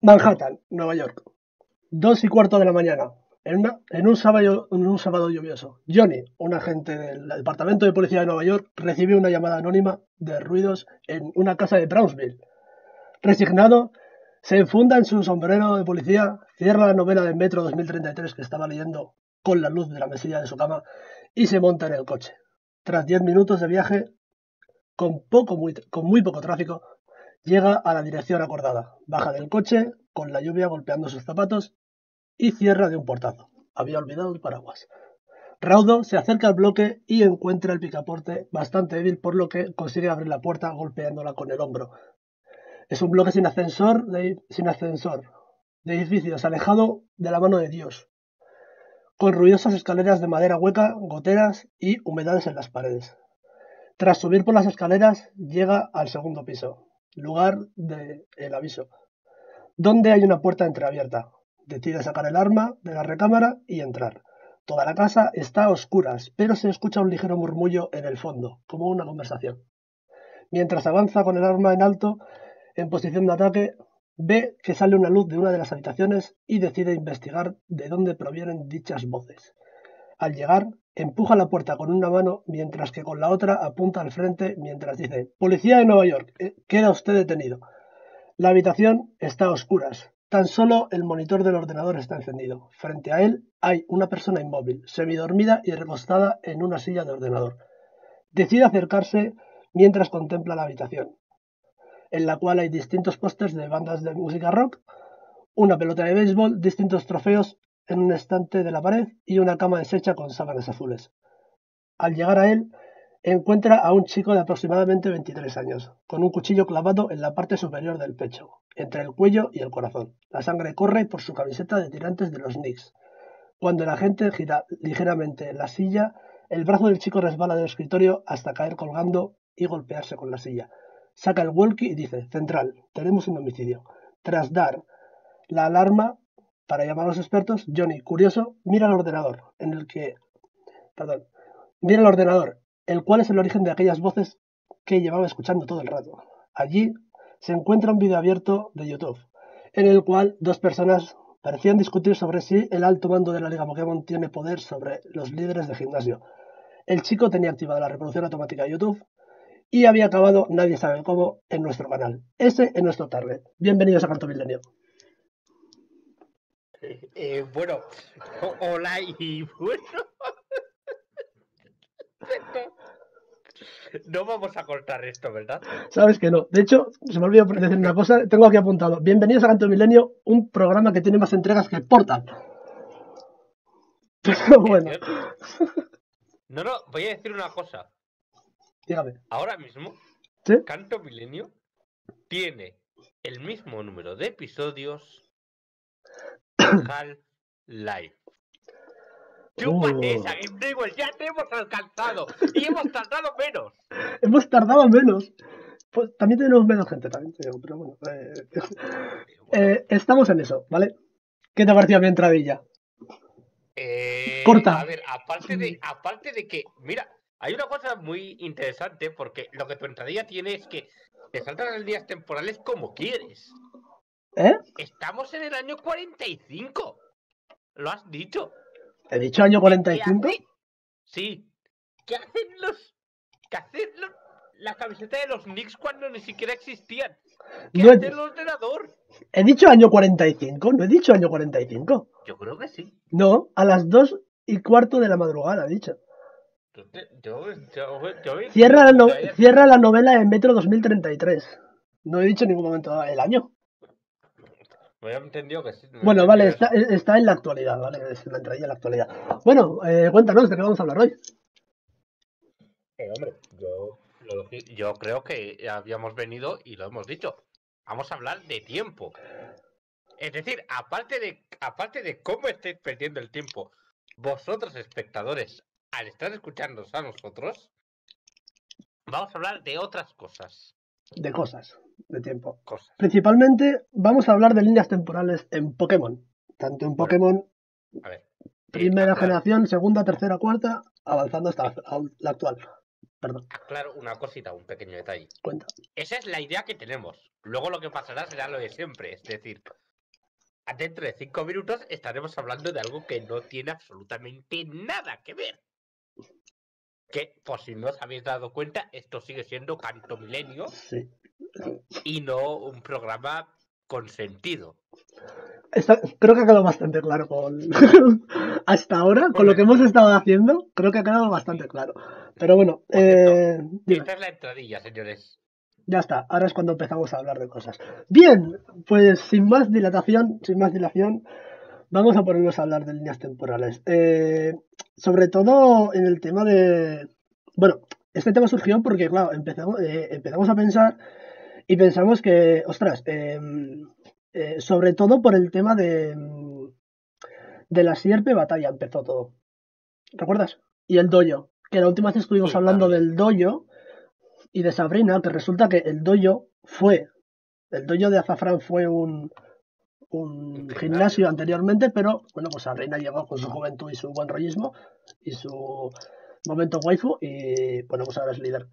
Manhattan, Nueva York. 2:15 de la mañana. En un sábado lluvioso. Johnny, un agente del Departamento de Policía de Nueva York, recibió una llamada anónima de ruidos en una casa de Brownsville. Resignado, se enfunda en su sombrero de policía, cierra la novela de Metro 2033 que estaba leyendo con la luz de la mesilla de su cama y se monta en el coche. Tras 10 minutos de viaje, con muy poco tráfico, llega a la dirección acordada. Baja del coche, con la lluvia golpeando sus zapatos, y cierra de un portazo. Había olvidado el paraguas. Raudo se acerca al bloque y encuentra el picaporte bastante débil, por lo que consigue abrir la puerta golpeándola con el hombro. Es un bloque sin ascensor, de edificios alejado de la mano de Dios, con ruidosas escaleras de madera hueca, goteras y humedades en las paredes. Tras subir por las escaleras, llega al segundo piso, lugar del aviso, donde hay una puerta entreabierta. Decide sacar el arma de la recámara y entrar. Toda la casa está a oscuras, pero se escucha un ligero murmullo en el fondo, como una conversación. Mientras avanza con el arma en alto, en posición de ataque, ve que sale una luz de una de las habitaciones y decide investigar de dónde provienen dichas voces. Al llegar, empuja la puerta con una mano, mientras que con la otra apunta al frente mientras dice: «Policía de Nueva York, queda usted detenido». La habitación está a oscuras. Tan solo el monitor del ordenador está encendido. Frente a él hay una persona inmóvil, semidormida y recostada en una silla de ordenador. Decide acercarse mientras contempla la habitación, en la cual hay distintos pósters de bandas de música rock, una pelota de béisbol, distintos trofeos en un estante de la pared y una cama deshecha con sábanas azules. Al llegar a él, encuentra a un chico de aproximadamente 23 años, con un cuchillo clavado en la parte superior del pecho, entre el cuello y el corazón. La sangre corre por su camiseta de tirantes de los Knicks. Cuando el agente gira ligeramente la silla, el brazo del chico resbala del escritorio hasta caer colgando y golpearse con la silla. Saca el walkie y dice: «Central, tenemos un homicidio». Tras dar la alarma para llamar a los expertos, Johnny, curioso, mira el ordenador, el cual es el origen de aquellas voces que llevaba escuchando todo el rato. Allí se encuentra un vídeo abierto de YouTube, en el cual dos personas parecían discutir sobre si el alto mando de la Liga Pokémon tiene poder sobre los líderes de gimnasio. El chico tenía activada la reproducción automática de YouTube y había acabado, nadie sabe cómo, en nuestro canal. Ese es nuestro target. Bienvenidos a Canto Milenio. Bueno, hola y bueno. No vamos a cortar esto, ¿verdad? Sabes que no. De hecho, se me olvidó decir una cosa. Tengo aquí apuntado: bienvenidos a Canto Milenio, un programa que tiene más entregas que Portal. Pero bueno. No, voy a decir una cosa. Dígame. Ahora mismo, ¿Sí? Canto Milenio tiene el mismo número de episodios que Half-Life. ¡Chúpate esa! Da igual, ya te hemos alcanzado y hemos tardado menos. Hemos tardado menos. Pues también tenemos menos gente, también te digo, pero bueno. Estamos en eso, ¿vale? ¿Qué te ha parecido mi entradilla? Corta. A ver, aparte de que, mira, hay una cosa muy interesante, porque lo que tu entradilla tiene es que te saltan las líneas temporales como quieres. ¿Eh? Estamos en el año 45. Lo has dicho. ¿He dicho año 45? Sí. ¿Qué hacen la camiseta de los Knicks cuando ni siquiera existían? ¿Qué hace el ordenador? ¿He dicho año 45? ¿No he dicho año 45? Yo creo que sí. No, a las 2:15 de la madrugada, he dicho. Cierra la novela en Metro 2033. No he dicho en ningún momento el año. Me había entendido que sí. Bueno, vale, está en la actualidad, ¿vale? Es la entradilla en la actualidad. Bueno, cuéntanos, ¿de qué vamos a hablar hoy? Hombre, yo creo que habíamos venido y lo hemos dicho. Vamos a hablar de tiempo. Es decir, aparte de cómo estáis perdiendo el tiempo vosotros, espectadores, al estar escuchándonos a nosotros, vamos a hablar de otras cosas. De cosas, de tiempo. Principalmente vamos a hablar de líneas temporales en Pokémon. Tanto en Pokémon primera generación, segunda, tercera, cuarta, avanzando hasta la actual. Perdón. Aclaro una cosita, un pequeño detalle. Cuenta. Esa es la idea que tenemos. Luego lo que pasará será lo de siempre. Es decir, dentro de 5 minutos estaremos hablando de algo que no tiene absolutamente nada que ver. Que, por si no os habéis dado cuenta, esto sigue siendo Canto Milenio Sí. y no un programa con sentido. Creo que ha quedado bastante claro hasta ahora, con lo que Correcto. hemos estado haciendo, creo que ha quedado bastante claro. Pero bueno, Por cierto, dime. esta es la entradilla, señores. Ya está, ahora es cuando empezamos a hablar de cosas. Bien, pues sin más dilación, vamos a ponernos a hablar de líneas temporales. Sobre todo en el tema de... Bueno, este tema surgió porque, claro, empezamos a pensar y pensamos que, ostras, sobre todo por el tema de la sierpe batalla empezó todo. ¿Recuerdas? Y el dojo, que la última vez estuvimos Sí, hablando también. del dojo y de Sabrina, que resulta que el dojo de Azafrán fue Un un gimnasio. gimnasio anteriormente, pero bueno, pues Sabrina llegó con su juventud y su buen rollismo y su momento waifu y bueno, pues ahora es líder.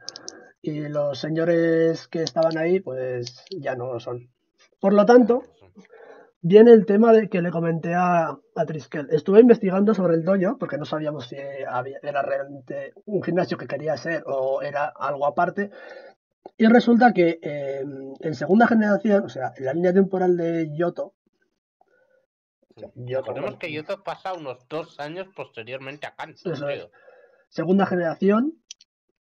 Y los señores que estaban ahí, pues ya no lo son. Por lo Ya tanto, no son. viene el tema de que le comenté a Triskel. Estuve investigando sobre el dojo porque no sabíamos si era realmente un gimnasio que quería ser o era algo aparte. Y resulta que en segunda generación, o sea, en la línea temporal de Yoto, Sí. Yoto, Recordemos bueno, que Yoto pasa unos 2 años posteriormente a Kanto, eso es, creo. segunda generación,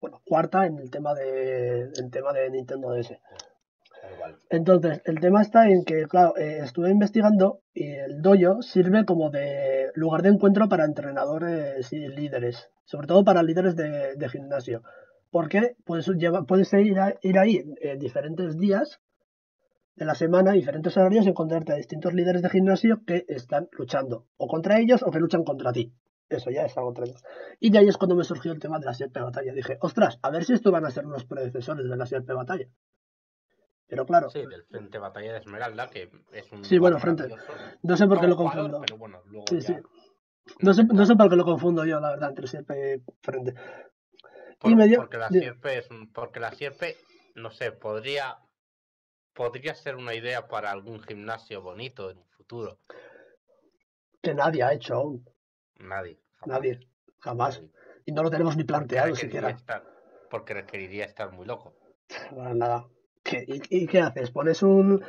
bueno, cuarta en tema de Nintendo DS. Da igual. Entonces, el tema está en que, claro, estuve investigando y el dojo sirve como de lugar de encuentro para entrenadores y líderes, sobre todo para líderes de gimnasio. Porque puedes ir ahí diferentes días de la semana, diferentes horarios, y encontrarte a distintos líderes de gimnasio que están luchando o contra ellos o que luchan contra ti. Eso ya es algo tremendo. Y de ahí es cuando me surgió el tema de la sierpe batalla. Dije, ostras, a ver si esto van a ser unos predecesores de la sierpe batalla. Pero claro, Sí, del Frente Batalla de Esmeralda, que es un sí, lugar bueno, frente. maravilloso No sé por qué como lo jugador, confundo. pero bueno, luego Sí, sí. ya No no sé, no sé tanto. por qué lo confundo yo, la verdad, entre sierpe y frente. Y me dio. Porque la Dime. sierpe porque la sierpe, no sé, podría ser una idea para algún gimnasio bonito en un futuro. Que nadie ha hecho aún. Nadie, jamás, Nadie. Jamás. nadie. Y no lo tenemos ni Porque planteado requeriría siquiera. estar, porque requeriría estar muy loco. Para nada. ¿Y qué haces? ¿Pones un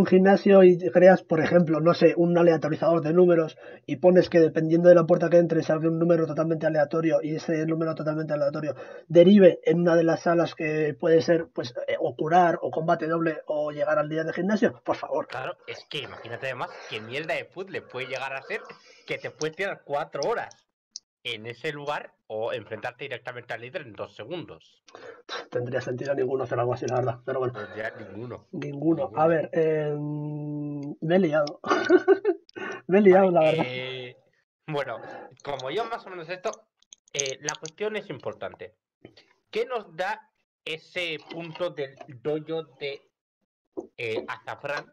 gimnasio y creas, por ejemplo, no sé, un aleatorizador de números y pones que dependiendo de la puerta que entres salga un número totalmente aleatorio y ese número totalmente aleatorio derive en una de las salas que puede ser, pues, o curar, o combate doble, o llegar al día de gimnasio? Por favor. Claro, es que imagínate además qué mierda de puzzle puede llegar a ser que te puedes tirar 4 horas en ese lugar o enfrentarte directamente al líder en 2 segundos. Tendría sentido ninguno hacer algo así, la verdad. Pero bueno, Ya ninguno. ninguno. A Ninguno. ver, me he liado. Me he liado, Vale. la verdad. Bueno, como yo más o menos esto, la cuestión es importante. ¿Qué nos da ese punto del dojo de Azafrán?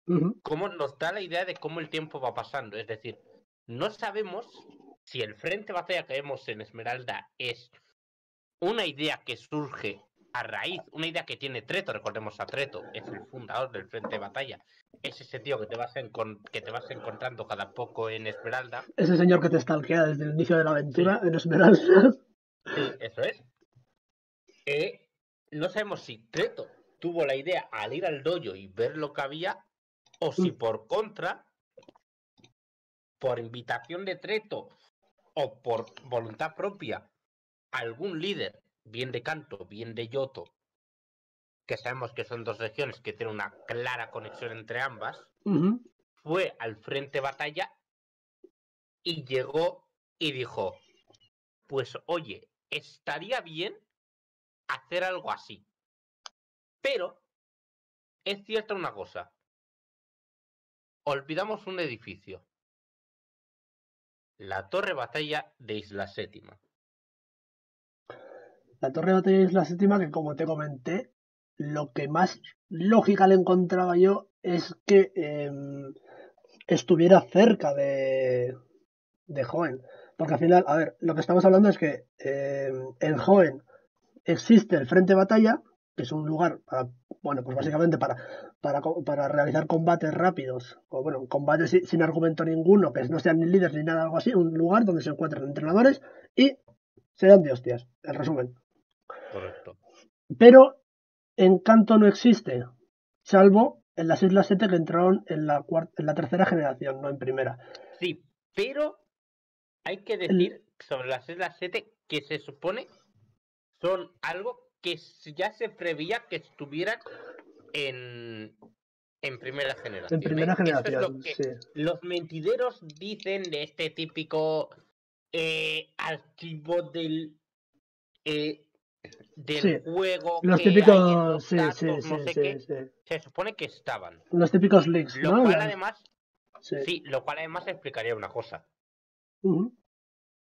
Ujú. ¿Cómo nos da la idea de cómo el tiempo va pasando? Es decir, no sabemos si el frente batalla que vemos en Esmeralda es una idea que surge a raíz, una idea que tiene Treto, recordemos a Treto, es el fundador del frente de batalla, es ese tío que te vas encontrando cada poco en Esmeralda. Ese señor que te stalkea desde el inicio de la aventura Sí, en Esmeralda. sí, eso es. No sabemos si Treto tuvo la idea al ir al dojo y ver lo que había, o si por contra, por invitación de Treto o por voluntad propia, algún líder, bien de Kanto, bien de Yoto, que sabemos que son dos regiones que tienen una clara conexión entre ambas, Ujú. fue al frente batalla y llegó y dijo, pues oye, estaría bien hacer algo así. Pero es cierta una cosa, olvidamos un edificio, la Torre Batalla de Isla Séptima. La Torre de Batalla es la séptima que, como te comenté, lo que más lógica le encontraba yo es que estuviera cerca de Hoenn. Porque al final, a ver, lo que estamos hablando es que en Hoenn existe el frente de batalla, que es un lugar para, bueno, pues básicamente para realizar combates rápidos, o bueno, combates sin argumento ninguno, que no sean ni líderes ni nada, algo así, un lugar donde se encuentran entrenadores y se dan de hostias, en resumen. Correcto. Pero Encanto no existe, salvo en las Islas 7 que entraron en la tercera generación, no en primera. Sí, pero hay que decir sobre las Islas 7 que se supone son algo que ya se preveía que estuvieran en primera generación. En primera generación, eso es lo que sí. los mentideros dicen de este típico archivo del Sí, juego los que hay en típicos, los sí, datos, sí, no sí, sé sí, qué, sí. se supone que estaban. Los típicos leaks, Lo ¿no? cual además, Sí. sí, lo cual además explicaría una cosa. Ujú.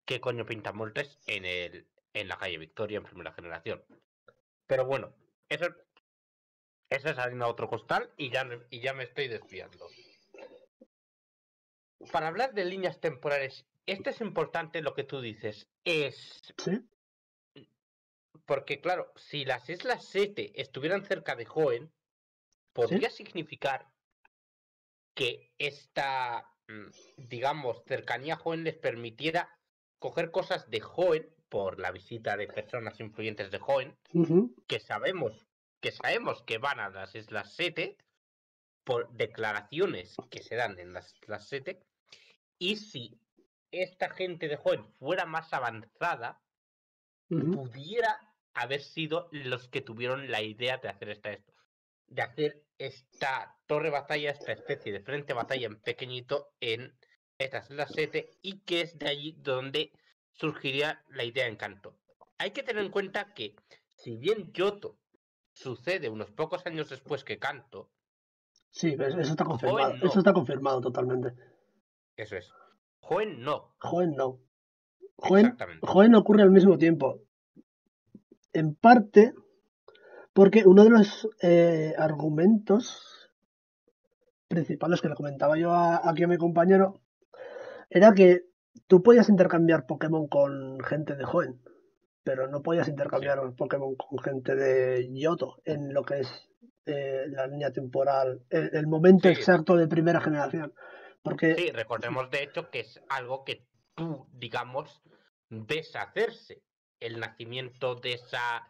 ¿Qué coño pinta Moltres en la calle Victoria en primera generación? Pero bueno, eso es harina a otro costal y ya me estoy desviando. Para hablar de líneas temporales, esto es importante lo que tú dices. Sí, Porque claro, si las Islas 7 estuvieran cerca de Hoenn, podría sí. significar que esta, digamos, cercanía a Hoenn les permitiera coger cosas de Hoenn por la visita de personas influyentes de Hoenn, Ujú. que sabemos que van a las Islas 7 por declaraciones que se dan en las Islas 7, y si esta gente de Hoenn fuera más avanzada, Ujú. pudiera haber sido los que tuvieron la idea de hacer de hacer esta torre batalla, esta especie de frente batalla en pequeñito en estas Islas 7, y que es de allí donde surgiría la idea de Encanto. Hay que tener en cuenta que si bien Yoto sucede unos pocos años después que Kanto, Sí, eso está confirmado. Hoenn Eso no. está confirmado totalmente. Eso es. Hoenn no. Joen no. Exactamente. Joen ocurre al mismo tiempo. En parte porque uno de los argumentos principales que le comentaba yo aquí a mi compañero era que tú podías intercambiar Pokémon con gente de Joen, pero no podías Sí. intercambiar Pokémon con gente de Yoto en lo que es la línea temporal, el momento Sí, exacto de primera generación. Porque, sí, recordemos de hecho que es algo que tú, digamos, ves hacerse. El nacimiento de esa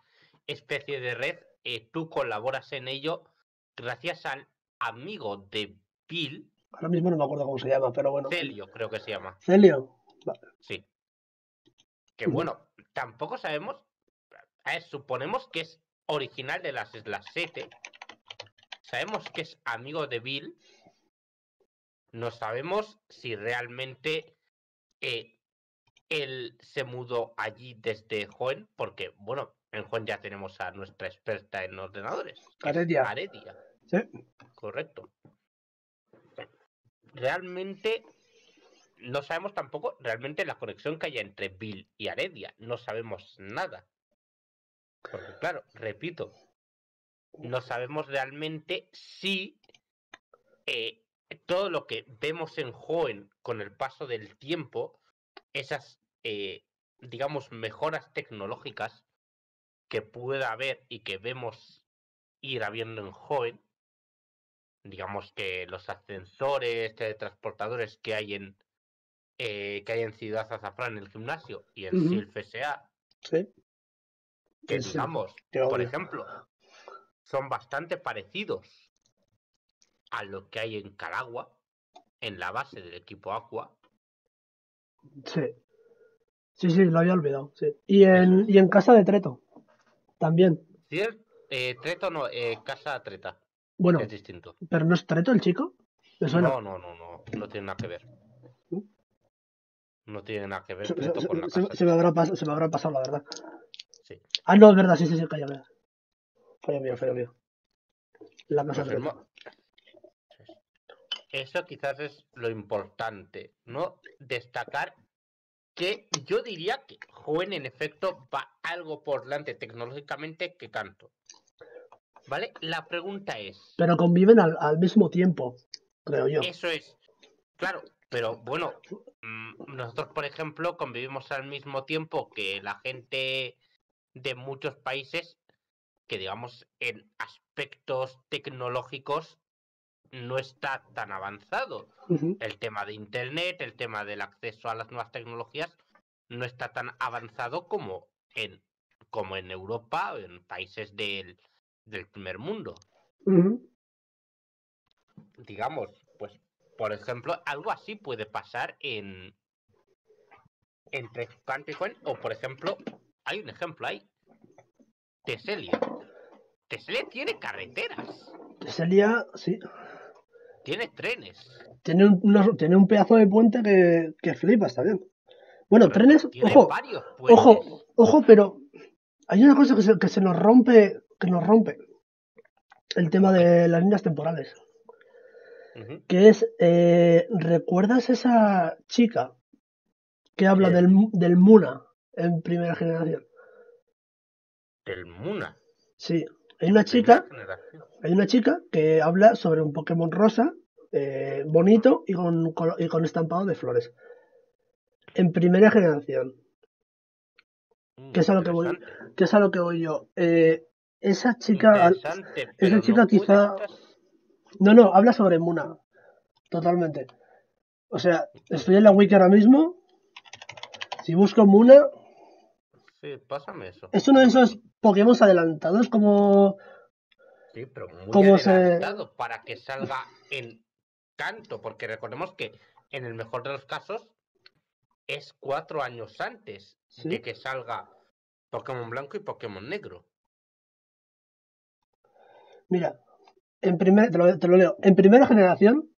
especie de red, tú colaboras en ello gracias al amigo de Bill, ahora mismo no me acuerdo cómo se llama, pero bueno, Celio, creo que se llama. Celio. Sí. Que Ujú. bueno, tampoco sabemos. Suponemos que es original de las Islas 7. Sabemos que es amigo de Bill. No sabemos si realmente eh, él se mudó allí desde Joen, porque, bueno, en Joen ya tenemos a nuestra experta en ordenadores, que es Caredia. Aredia. Sí. Correcto. Realmente no sabemos tampoco realmente la conexión que haya entre Bill y Aredia. No sabemos nada. Porque, claro, repito, no sabemos realmente si todo lo que vemos en Joen con el paso del tiempo, esas, digamos, mejoras tecnológicas que pueda haber y que vemos ir habiendo en Joen, digamos que los ascensores, teletransportadores que hay en Ciudad Azafrán, en el gimnasio, y en Ujú. Silph S.A., Sí. que Sí. digamos, Qué por obvio. ejemplo, son bastante parecidos a lo que hay en Calagua, en la base del equipo Aqua. Sí. Sí, sí, lo había olvidado. Sí. Eso es. Y en casa de Treto, también. Treto no, Casa Treta, es Bueno, distinto. pero ¿no es Treto el chico? ¿Me suena? No, no, no, no, no tiene nada que ver. ¿Mm? No tiene nada que ver Se, Treto con la se- Casa se me Treta. se me habrá pasado, la verdad. Sí, Ah, no, es verdad, sí, sí, sí, calla. Fallo mío, pues, fallo mío. La casa pues de Treto. eso quizás es lo importante, ¿no? Destacar que yo diría que Joven en efecto va algo por delante tecnológicamente que Canto. ¿Vale? La pregunta es, Pero conviven al mismo tiempo, creo yo. eso es, claro, pero bueno, nosotros por ejemplo convivimos al mismo tiempo que la gente de muchos países que digamos en aspectos tecnológicos no está tan avanzado. El tema de internet, el tema del acceso a las nuevas tecnologías no está tan avanzado como en Europa o en países del primer mundo. Digamos, pues, por ejemplo, algo así puede pasar entre Country o, por ejemplo, hay un ejemplo ahí. Teselia. Teselia tiene carreteras. Teselia, sí. Tiene trenes. Tiene un pedazo de puente que flipas también. Bueno, Correcto. trenes, Tiene ojo, varios puentes. ojo, pero hay una cosa que se nos rompe, el tema de las líneas temporales. Que es, ¿recuerdas esa chica que habla del Muna en primera generación? Del Muna. Sí, hay una chica que habla sobre un Pokémon rosa, bonito y con estampado de flores. En primera generación. Que es a lo que voy yo. Esa chica quizá... No, habla sobre Muna. Totalmente. O sea, estoy en la wiki ahora mismo. Si busco Muna... Sí, pásame eso. Es uno de esos Pokémon adelantados como... Sí, pero muy adelantado para que salga en Canto, porque recordemos que en el mejor de los casos es 4 años antes de que salga Pokémon Blanco y Pokémon Negro. Mira, te lo leo. En primera generación,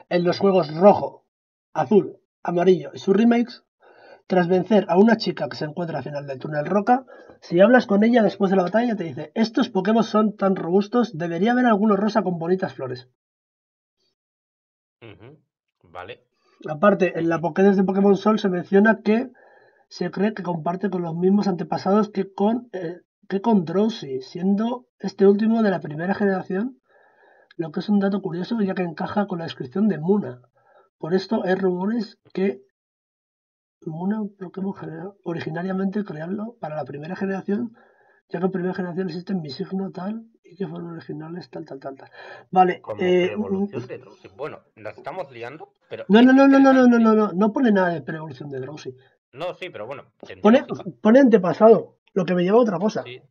en los juegos rojo, azul, amarillo y sus remakes, tras vencer a una chica que se encuentra al final del túnel Roca, si hablas con ella después de la batalla te dice: estos Pokémon son tan robustos, debería haber algunos rosa con bonitas flores. Vale. Aparte, en la Pokédex de Pokémon Sol se menciona que se cree que comparte con los mismos antepasados que con Drowsy, siendo este último de la primera generación, lo que es un dato curioso ya que encaja con la descripción de Muna. Por esto hay rumores que Muna Pokémon originariamente crearlo para la primera generación, ya que en primera generación existen Misigno tal y que fueron originales tal. Vale. Como pre-evolución de Drowsy. Bueno, nos estamos liando, pero No pone nada de pre-evolución de Drowsy. No, sí, pero bueno, pone antepasado, lo que me lleva a otra cosa. Sí.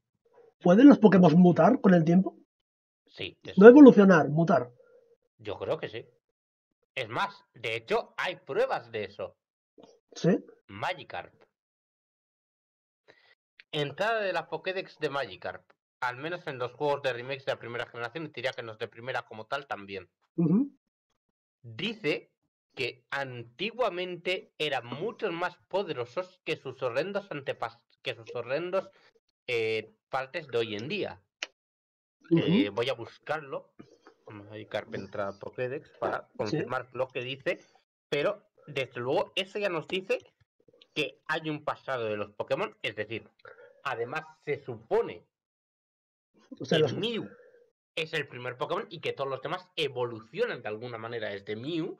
¿Pueden los Pokémon mutar con el tiempo? Sí. No evolucionar, mutar. Yo creo que sí. Es más, de hecho, hay pruebas de eso. ¿Sí? Magikarp. Entrada de la Pokédex de Magikarp. Al menos en los juegos de remakes de la primera generación, y diría que en los de primera como tal también. Dice que antiguamente eran mucho más poderosos que sus horrendos partes de hoy en día. Voy a buscarlo. Magikarp entrada Pokédex para confirmar lo que dice. Pero, desde luego, eso ya nos dice que hay un pasado de los Pokémon. Es decir, además se supone que Mew es el primer Pokémon y que todos los demás evolucionan de alguna manera desde Mew.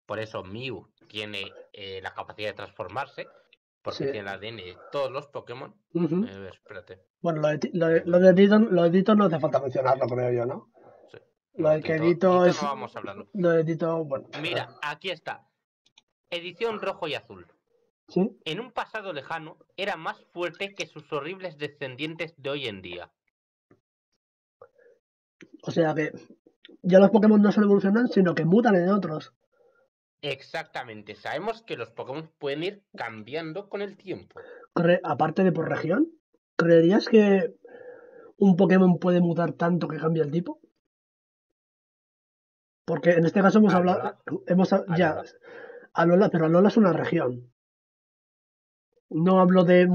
Por eso Mew tiene la capacidad de transformarse, porque tiene el ADN de todos los Pokémon. Espérate. Bueno, lo de Edito no hace falta mencionarlo, creo yo, ¿no? Sí. Lo de que Edito es... no vamos a hablarlo. Lo de Edito, bueno... Mira, aquí está. Edición rojo y azul. ¿Sí? En un pasado lejano, era más fuerte que sus horribles descendientes de hoy en día. O sea que ya los Pokémon no solo evolucionan, sino que mutan en otros. Exactamente. Sabemos que los Pokémon pueden ir cambiando con el tiempo. Aparte de por región, ¿creerías que un Pokémon puede mutar tanto que cambia el tipo? Porque en este caso hemos hablado... Alola, pero Alola es una región. No hablo de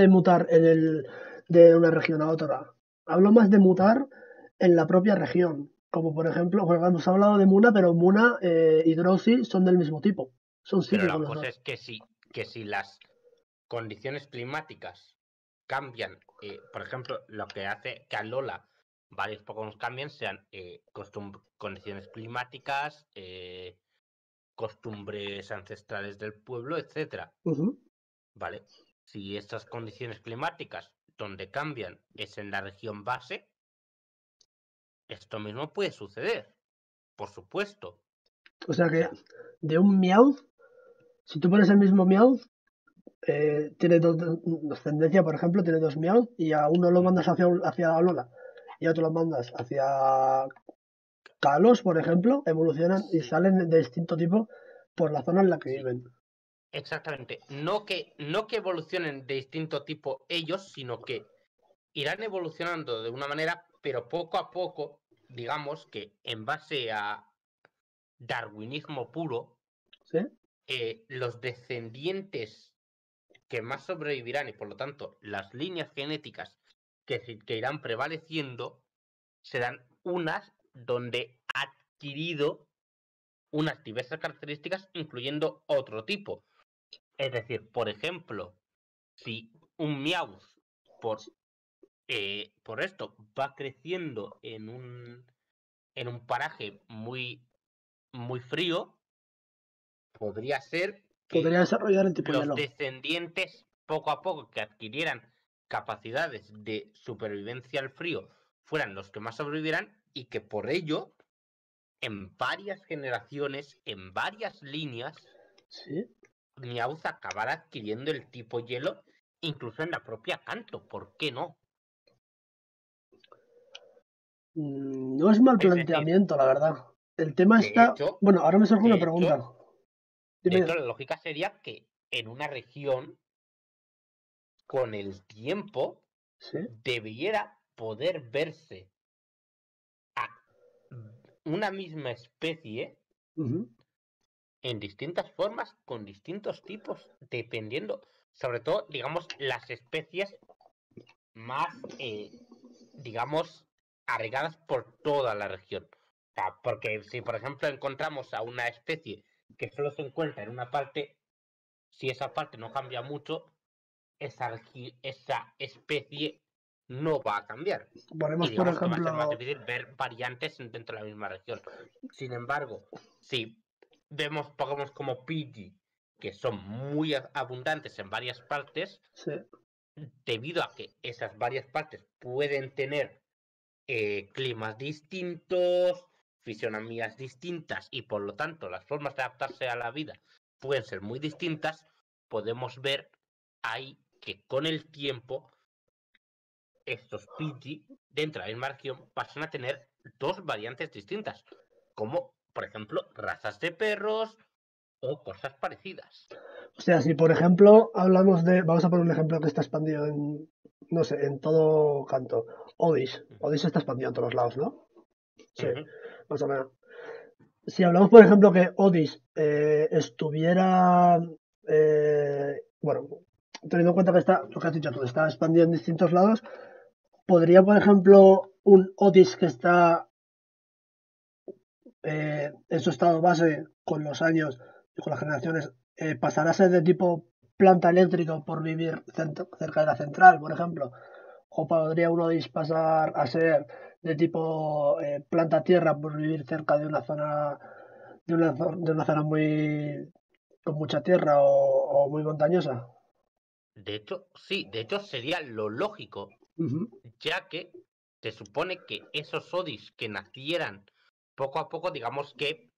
mutar de una región a otra. Hablo más de mutar en la propia región. Como por ejemplo, hemos hablado de Muna, pero Muna y Drowsy son del mismo tipo. Son psíquicos. Pero la cosa es que si las condiciones climáticas cambian, por ejemplo, lo que hace que a Alola varios Pokémon cambien sean condiciones climáticas, costumbres ancestrales del pueblo, etcétera. Vale. Si estas condiciones climáticas donde cambian es en la región base, esto mismo puede suceder, por supuesto. O sea que de un Meowth, si tú pones el mismo Meowth, tiene dos descendencia, por ejemplo, tiene dos Meowth y a uno lo mandas hacia Alola y a otro lo mandas hacia Kalos, por ejemplo, evolucionan y Sí, salen de distinto tipo por la zona en la que sí, viven. exactamente. No que evolucionen de distinto tipo ellos, sino que irán evolucionando de una manera, pero poco a poco, digamos que en base a darwinismo puro, ¿Sí? los descendientes que más sobrevivirán y por lo tanto las líneas genéticas que irán prevaleciendo serán unas donde ha adquirido unas diversas características incluyendo otro tipo. Es decir, por ejemplo, si un Meowth por, por esto va creciendo en un paraje muy, muy frío, podría ser que Podría desarrollar el tipo los hielo. descendientes poco a poco que adquirieran capacidades de supervivencia al frío fueran los que más sobrevivieran y que por ello en varias generaciones, en varias líneas, Sí. Meowth acabara adquiriendo el tipo hielo incluso en la propia Kanto, ¿por qué no? No es mal Es decir, planteamiento, la verdad. El tema de está... hecho, Bueno, ahora me surge una de pregunta. hecho, de Dime. hecho la lógica sería que en una región con el tiempo Sí. debiera poder verse a una misma especie Ujú. en distintas formas, con distintos tipos, dependiendo, sobre todo, digamos, las especies más, digamos, arraigadas por toda la región. O sea, porque si, por ejemplo, encontramos a una especie que solo se encuentra en una parte, si esa parte no cambia mucho, esa especie no va a cambiar. Y Ponemos, por digamos que va a ser más ejemplo... difícil ver variantes dentro de la misma región. Sin embargo, si vemos Pokémon como Pidgey, que son muy abundantes en varias partes, Sí. debido a que esas varias partes pueden tener climas distintos, fisionomías distintas y por lo tanto las formas de adaptarse a la vida pueden ser muy distintas, podemos ver ahí que con el tiempo estos Pidgey dentro de la misma región pasan a tener dos variantes distintas, como por ejemplo razas de perros o cosas parecidas. O sea, si por ejemplo hablamos de... Vamos a poner un ejemplo que está expandido en... No sé, en todo canto. Odis. Odis está expandido en todos lados, ¿no? Sí, Ujú. más o menos. Si hablamos, por ejemplo, que Odis estuviera... bueno, teniendo en cuenta que está, lo que has dicho tú, está expandido en distintos lados, podría, por ejemplo, un Odis que está en su estado base con los años y con las generaciones, pasará a ser de tipo planta eléctrica por vivir cerca de la central, por ejemplo. O podría uno pasar a ser de tipo planta tierra por vivir cerca de una zona de una zona muy con mucha tierra o muy montañosa. De hecho, sí, de hecho sería lo lógico, Ujú. ya que se supone que esos Odis que nacieran poco a poco, digamos que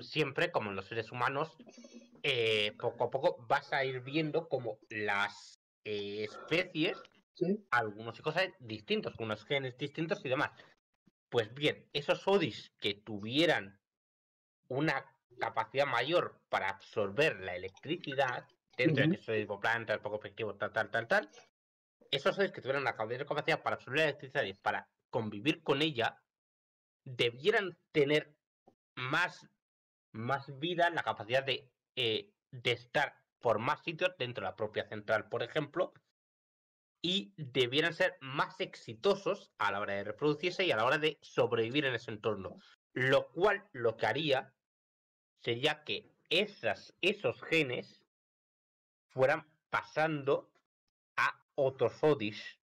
siempre, como en los seres humanos, poco a poco vas a ir viendo como las especies, Sí. algunos y cosas distintos, con unos genes distintos y demás. Pues bien, esos Odis que tuvieran una capacidad mayor para absorber la electricidad, dentro de Ujú. que soy planta, poco efectivo, tal, esos Odis que tuvieran una capacidad para absorber la electricidad y para convivir con ella, debieran tener más, más vida, la capacidad de estar por más sitios dentro de la propia central, por ejemplo, y debieran ser más exitosos a la hora de reproducirse y a la hora de sobrevivir en ese entorno. Lo cual lo que haría sería que esos genes fueran pasando a otros Odis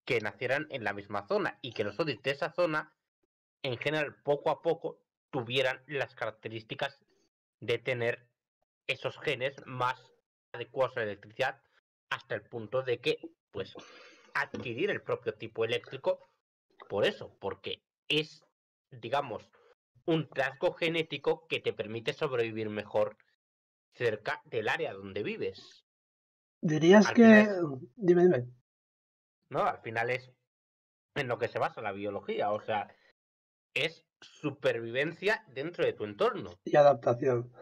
que nacieran en la misma zona y que los Odis de esa zona, en general, poco a poco, tuvieran las características de tener esos genes más adecuados a la electricidad hasta el punto de que, pues, adquirir el propio tipo eléctrico por eso, porque es, digamos, un rasgo genético que te permite sobrevivir mejor cerca del área donde vives. Dirías Al que... final es, Dime. ¿no? Al final es en lo que se basa la biología, o sea, es supervivencia dentro de tu entorno. Y adaptación.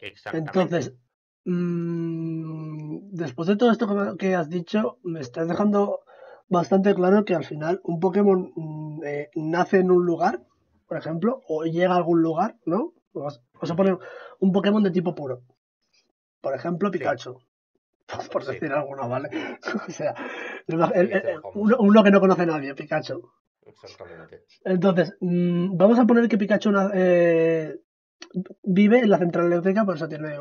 Exactamente. Entonces, después de todo esto que has dicho, me estás dejando bastante claro que al final un Pokémon nace en un lugar, por ejemplo, o llega a algún lugar, ¿no? Vamos a poner un Pokémon de tipo puro. Por ejemplo, Sí, Pikachu. Por sí, decir alguno, ¿vale? O sea, sí, ese es famoso. uno que no conoce a nadie, Pikachu. Exactamente. Entonces, vamos a poner que Pikachu vive en la central eléctrica, por eso tiene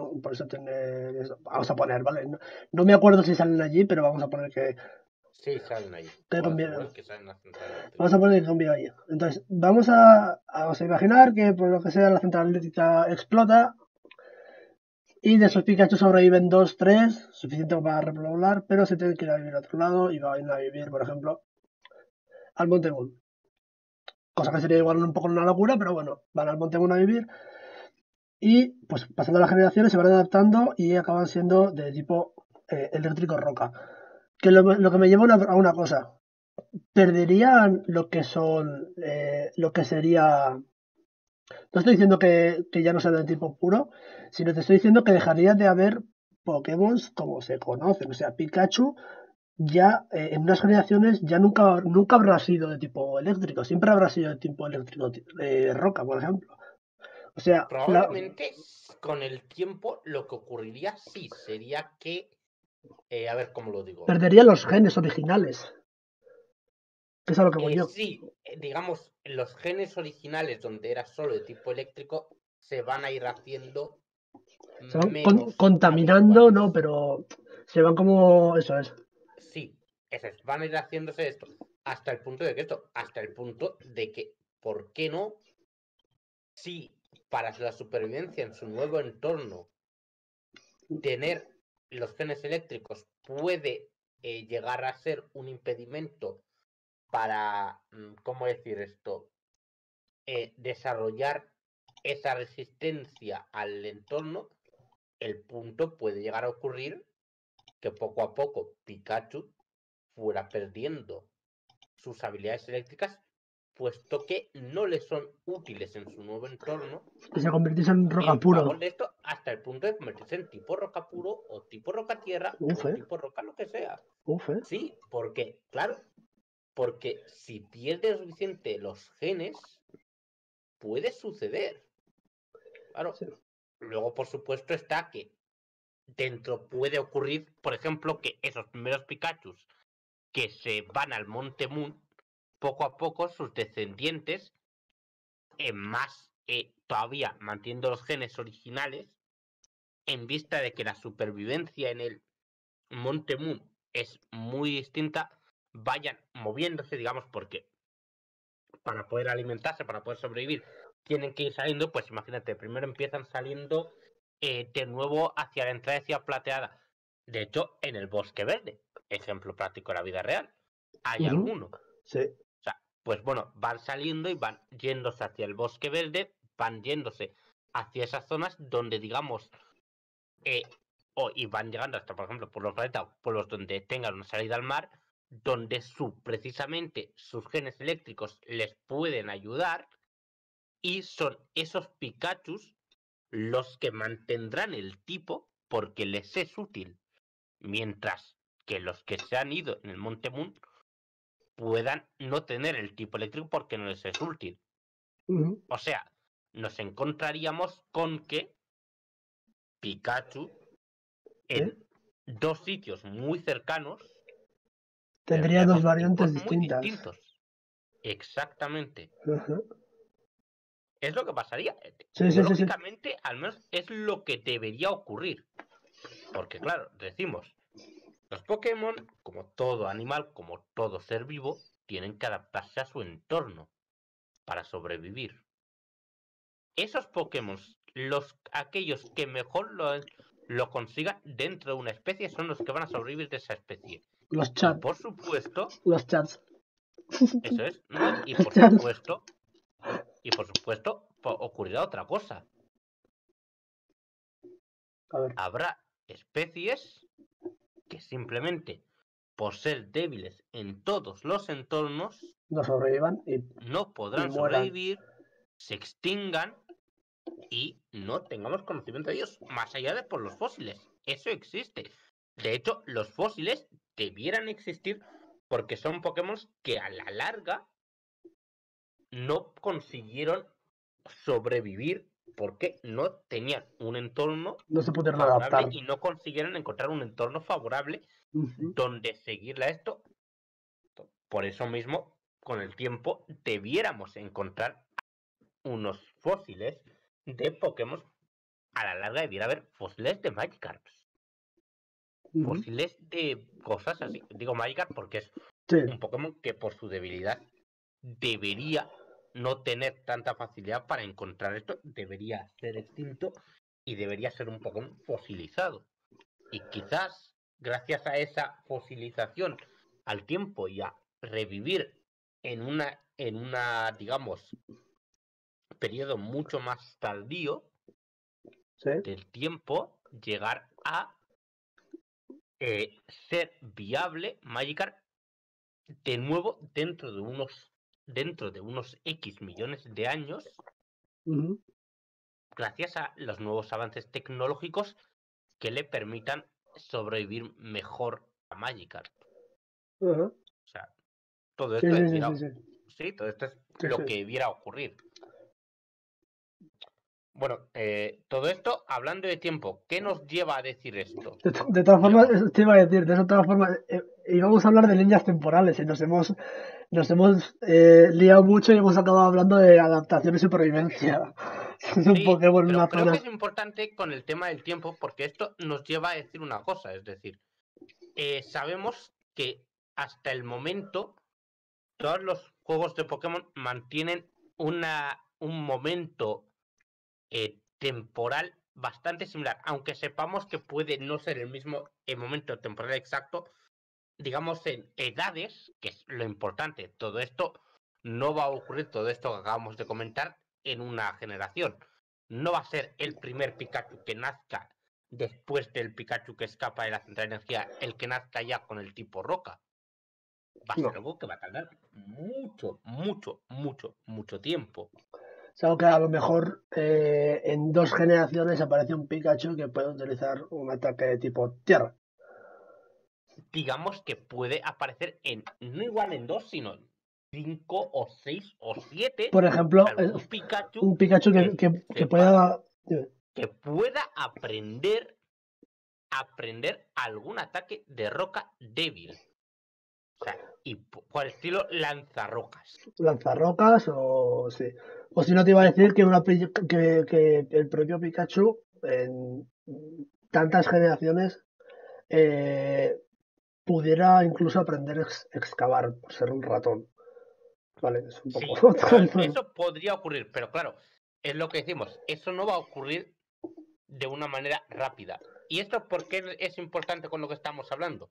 eso. Vamos a poner, ¿vale? No me acuerdo si salen allí, pero vamos a poner Sí, salen ahí. que Bueno, conviven. seguro que salen en la central Vamos a eléctrica. poner que convive allí. Entonces, vamos a imaginar que por lo que sea la central eléctrica explota y de esos Sí, Pikachu sobreviven dos, tres, suficiente para repoblar, pero se tienen que ir a vivir a otro lado y van a vivir, por ejemplo, al Monte Moon. Cosa que sería igual un poco una locura, pero bueno, van al Monte Moon a vivir y pues pasando las generaciones se van adaptando y acaban siendo de tipo eléctrico roca. Que lo que me lleva a una cosa, perderían lo que son, lo que sería... No estoy diciendo que ya no sean de tipo puro, sino te estoy diciendo que dejaría de haber Pokémon como se conocen. O sea, Pikachu ya en unas generaciones ya nunca habrá sido de tipo eléctrico, siempre habrá sido de tipo eléctrico roca, por ejemplo. O sea, probablemente con el tiempo lo que ocurriría sí sería que, a ver cómo lo digo. perdería los genes originales, que es a lo que voy yo. Sí, digamos, los genes originales donde era solo de tipo eléctrico se van a ir haciendo Se van menos contaminando, ¿no? habituales. Pero se van como... Eso es. Sí, eso es, van a ir haciéndose esto hasta el punto de que hasta el punto de que, ¿por qué no? Si para la supervivencia en su nuevo entorno tener los genes eléctricos puede llegar a ser un impedimento para, ¿cómo decir esto? Desarrollar esa resistencia al entorno, el punto puede llegar a ocurrir que poco a poco Pikachu fuera perdiendo sus habilidades eléctricas, puesto que no le son útiles en su nuevo entorno, Que se convirtiese en roca en puro. favor de esto, hasta el punto de convertirse en tipo roca puro o tipo roca tierra Uf, o tipo roca lo que sea. Uf, Sí, porque, claro, porque si pierde suficiente los genes, puede suceder. Claro. Sí. Luego, por supuesto, está que dentro puede ocurrir, por ejemplo, que esos primeros Pikachus que se van al Monte Moon, poco a poco sus descendientes, más todavía manteniendo los genes originales, en vista de que la supervivencia en el Monte Moon es muy distinta, vayan moviéndose, digamos, porque para poder alimentarse, para poder sobrevivir, tienen que ir saliendo, pues imagínate, primero empiezan saliendo de nuevo hacia la entrada de Ciudad Plateada. De hecho, en el Bosque Verde, ejemplo práctico de la vida real, hay alguno. Sí. O sea, pues bueno, van saliendo y van yéndose hacia el Bosque Verde, van yéndose hacia esas zonas donde, digamos, y van llegando hasta, por ejemplo, por los planetas, pueblos donde tengan una salida al mar, donde precisamente sus genes eléctricos les pueden ayudar y son esos Pikachus los que mantendrán el tipo porque les es útil, mientras que los que se han ido en el Monte Moon puedan no tener el tipo eléctrico porque no les es útil. O sea, nos encontraríamos con que Pikachu ¿Sí? en dos sitios muy cercanos Tendría tendría dos dos variantes tipos muy distintas. distintos. Exactamente. Ujú. Es lo que pasaría. Sí, sí, sí, sí. Biológicamente, al menos es lo que debería ocurrir. Porque, claro, decimos, los Pokémon, como todo animal, como todo ser vivo, tienen que adaptarse a su entorno para sobrevivir. Esos Pokémon, aquellos que mejor lo consigan dentro de una especie son los que van a sobrevivir de esa especie. Los Y chats. por supuesto, Los chats. eso es, ¿no? Y Los por chats. supuesto, ocurrirá otra cosa. A ver. Habrá especies que simplemente, por ser débiles en todos los entornos, No sobrevivan y no podrán mueran. sobrevivir, se extingan y no tengamos conocimiento de ellos más allá de por los fósiles. Eso existe. De hecho, los fósiles debieran existir porque son Pokémon que a la larga no consiguieron sobrevivir porque no tenían un entorno No se pudieron favorable adaptar. y no consiguieron encontrar un entorno favorable donde seguirle a esto. Por eso mismo, con el tiempo, debiéramos encontrar unos fósiles de Pokémon. A la larga debiera haber fósiles de Magikarps. Fósiles de cosas así. Digo Magikarp porque es un Pokémon que por su debilidad debería no tener tanta facilidad para encontrar esto. Debería ser extinto y debería ser un Pokémon fosilizado. Y quizás, gracias a esa fosilización al tiempo y a revivir en una digamos, periodo mucho más tardío del tiempo, llegar a ser viable Magikarp de nuevo dentro de unos X millones de años, gracias a los nuevos avances tecnológicos que le permitan sobrevivir mejor a Magikarp. O sea, todo esto todo esto es lo que debiera ocurrir. Bueno, todo esto hablando de tiempo, ¿qué nos lleva a decir esto? De todas formas, te iba a decir, de todas formas, íbamos a hablar de líneas temporales y nos hemos liado mucho y hemos acabado hablando de adaptación y supervivencia. Es un Pokémon en una creo zona. que es importante con el tema del tiempo porque esto nos lleva a decir una cosa, es decir, sabemos que hasta el momento todos los juegos de Pokémon mantienen un momento temporal bastante similar, aunque sepamos que puede no ser el mismo momento temporal exacto, digamos en edades, que es lo importante. Todo esto no va a ocurrir, todo esto que acabamos de comentar, en una generación. No va a ser el primer Pikachu que nazca después del Pikachu que escapa de la central de energía, el que nazca ya con el tipo roca. Va a ser algo que va a tardar mucho tiempo. Es algo que a lo mejor en 2 generaciones aparece un Pikachu que puede utilizar un ataque de tipo tierra. Digamos que puede aparecer no igual en 2, sino en 5 o 6 o 7. Por ejemplo, un Pikachu que pueda... Que pueda aprender algún ataque de roca débil. O sea, y por estilo lanzarrocas. Lanzarrocas o sí. O si no te iba a decir que el propio Pikachu en tantas generaciones pudiera incluso aprender a excavar por ser un ratón. Vale, es un poco... Sí, eso podría ocurrir, pero claro, es lo que decimos, eso no va a ocurrir de una manera rápida. ¿Y esto por qué es importante con lo que estamos hablando?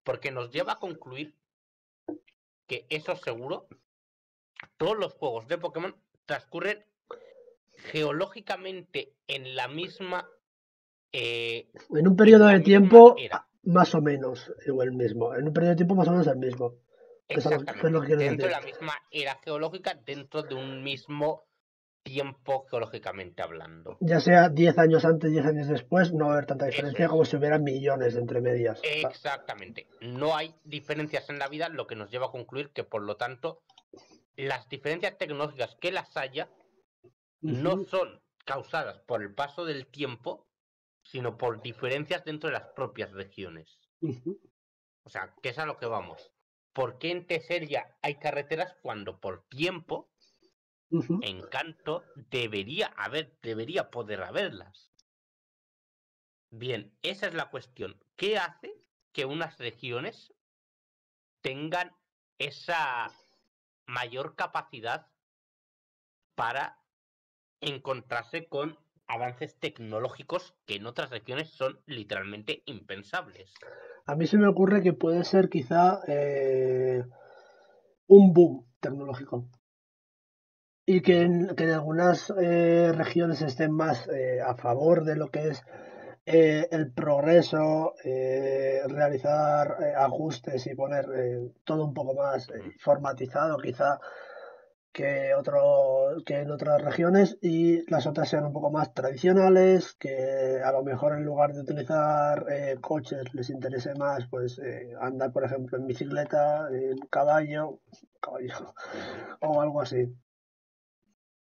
Porque nos lleva a concluir que eso seguro, todos los juegos de Pokémon transcurren geológicamente en la misma... en un periodo de tiempo más o menos el mismo. En un periodo de tiempo más o menos el mismo. Exactamente. Dentro de la misma era geológica, dentro de un mismo tiempo geológicamente hablando. Ya sea 10 años antes, 10 años después, no va a haber tanta diferencia como si hubiera millones de entre medias. Exactamente. No hay diferencias en la vida, lo que nos lleva a concluir que, por lo tanto, las diferencias tecnológicas que las haya no son causadas por el paso del tiempo, sino por diferencias dentro de las propias regiones. O sea, que es a lo que vamos. ¿Por qué en Teseria hay carreteras cuando por tiempo en Kanto debería poder haberlas? Bien, esa es la cuestión. ¿Qué hace que unas regiones tengan esa mayor capacidad para encontrarse con avances tecnológicos que en otras regiones son literalmente impensables. A mí se me ocurre que puede ser quizá un boom tecnológico. Y que en algunas regiones estén más a favor de lo que es el progreso, realizar ajustes y poner todo un poco más formatizado quizá que en otras regiones, y las otras sean un poco más tradicionales, que a lo mejor en lugar de utilizar coches les interese más pues andar por ejemplo en bicicleta, en caballo o algo así.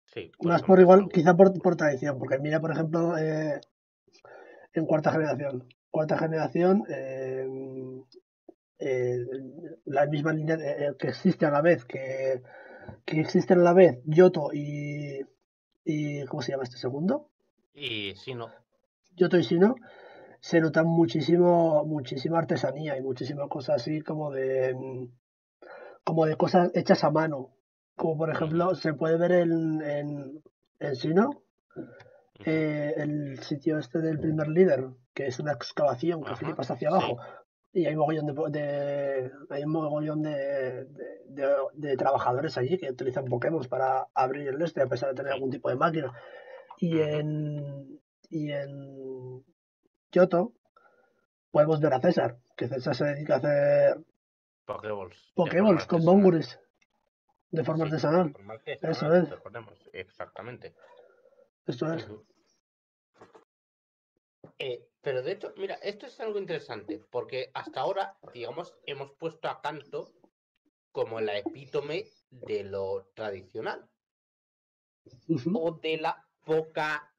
Sí, por Más por ejemplo, es igual, algo. quizá por tradición, porque mira, por ejemplo, en cuarta generación. Cuarta generación, eh, la misma línea que existe a la vez, que existen a la vez Yoto y ¿cómo se llama este segundo? Y si no, Yoto y Sino, se nota muchísimo, muchísima artesanía y muchísimas cosas así como de cosas hechas a mano. Como por ujú, ejemplo, se puede ver en Sino, ujú, el sitio este del primer líder, que es una excavación que ajá, flipas hacia abajo, sí, y hay mogollón hay un mogollón de trabajadores allí que utilizan Pokémon para abrir el este, a pesar de tener sí, algún tipo de máquina. Y ujú, en Kioto podemos ver a César, que César se dedica a hacer Pokéballs de forma Pokéballs con artesanal. Bonguris de forma Sí, de artesanal. forma Eso artesanal, es, recordemos, exactamente. eso es. Ujú. Pero de hecho, mira, esto es algo interesante, porque hasta ahora, digamos, hemos puesto a Kanto como la epítome de lo tradicional Ujú. o de la poca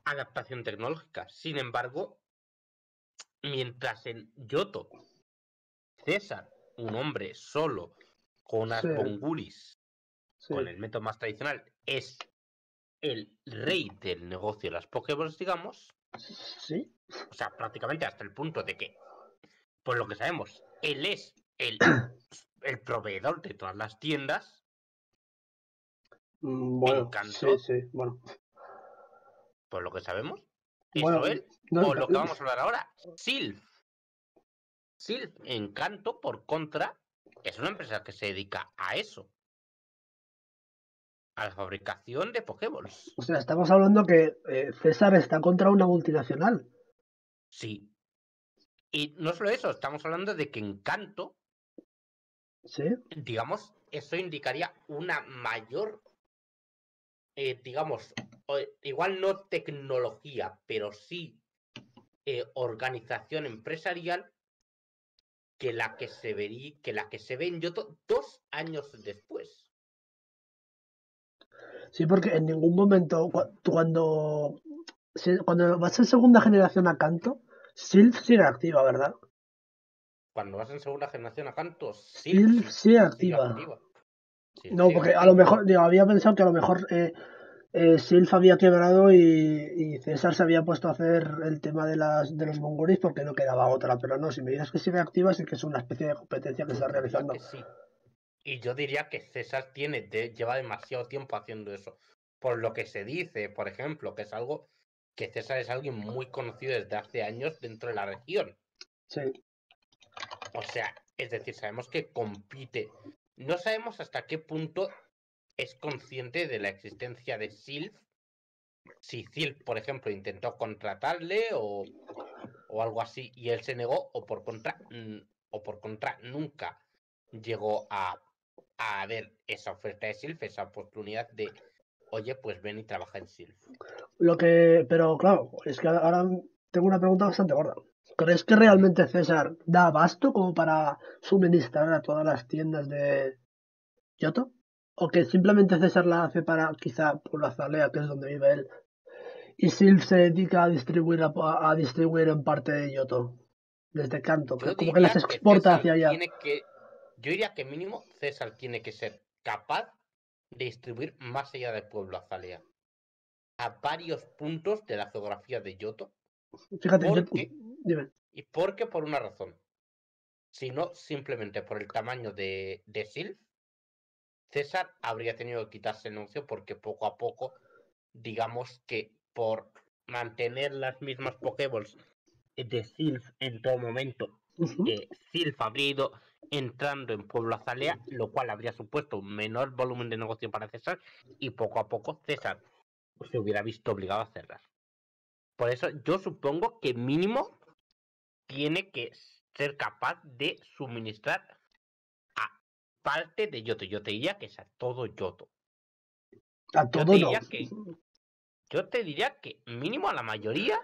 adaptación tecnológica. Sin embargo, mientras en Yoto, César, un hombre solo, con Sí, unas bonguris, con sí, el método más tradicional, es el rey del negocio de las Pokéballs, digamos, sí. o sea, prácticamente hasta el punto de que, por lo que sabemos, él es el proveedor de todas las tiendas, Bueno, sí, Encanto, sí, bueno. por lo que sabemos, eso Bueno, él, no, o lo que vamos a hablar ahora, Sylph. Sylph, Encanto, por contra, es una empresa que se dedica a eso, a la fabricación de Pokéballs. o sea, estamos hablando que César está contra una multinacional. Sí. Y no solo eso, estamos hablando de que Encanto, Sí. digamos, eso indicaría una mayor, digamos, igual no tecnología, pero sí organización empresarial que la que se ve en Yoto 2 años después. Sí, porque en ningún momento, cuando vas en segunda generación a Canto, Sylph sigue activa, ¿verdad? Cuando vas en segunda generación a Canto, Sylph Sylph sí, sigue sigue activa. activa. Sylph No, sigue porque a lo activa. mejor, digo, había pensado que a lo mejor Sylph había quebrado y César se había puesto a hacer el tema de los mongolis porque no quedaba otra. Pero no, si me dices que sigue activa, sí que es una especie de competencia que se Yo está diría realizando. que sí. Y yo diría que César lleva demasiado tiempo haciendo eso. Por lo que se dice, por ejemplo, que es algo que César es alguien muy conocido desde hace años dentro de la región. Sí. O sea, es decir, sabemos que compite. No sabemos hasta qué punto es consciente de la existencia de Sylph. Si Sylph, por ejemplo, intentó contratarle o algo así y él se negó, o por contra nunca llegó a ver esa oferta de Sylph, esa oportunidad de, oye, pues ven y trabaja en Sylph. Pero claro, es que ahora tengo una pregunta bastante gorda. ¿Crees que Ujú. realmente César da abasto como para suministrar a todas las tiendas de Yoto? ¿O que simplemente César la hace para quizá por la Zalea, que es donde vive él, y Sylph se dedica a distribuir a distribuir en parte de Yoto, desde Kanto, que Yo como que las diría que exporta hacia César allá? tiene que, yo diría que mínimo César tiene que ser capaz de distribuir más allá del pueblo azalea, a varios puntos de la geografía de Yoto, Fíjate, porque, dime. y porque por una razón, sino simplemente por el tamaño de Sylph, César habría tenido que quitarse el negocio porque poco a poco, digamos que por mantener las mismas Pokéballs de Sylph en todo momento, Sylph habría ido entrando en Pueblo Azalea, lo cual habría supuesto un menor volumen de negocio para César, y poco a poco César se hubiera visto obligado a cerrar. Por eso yo supongo que mínimo tiene que ser capaz de suministrar a parte de Yoto. Yo te diría que es a todo Yoto. A todo no. Yo te diría que mínimo a la mayoría,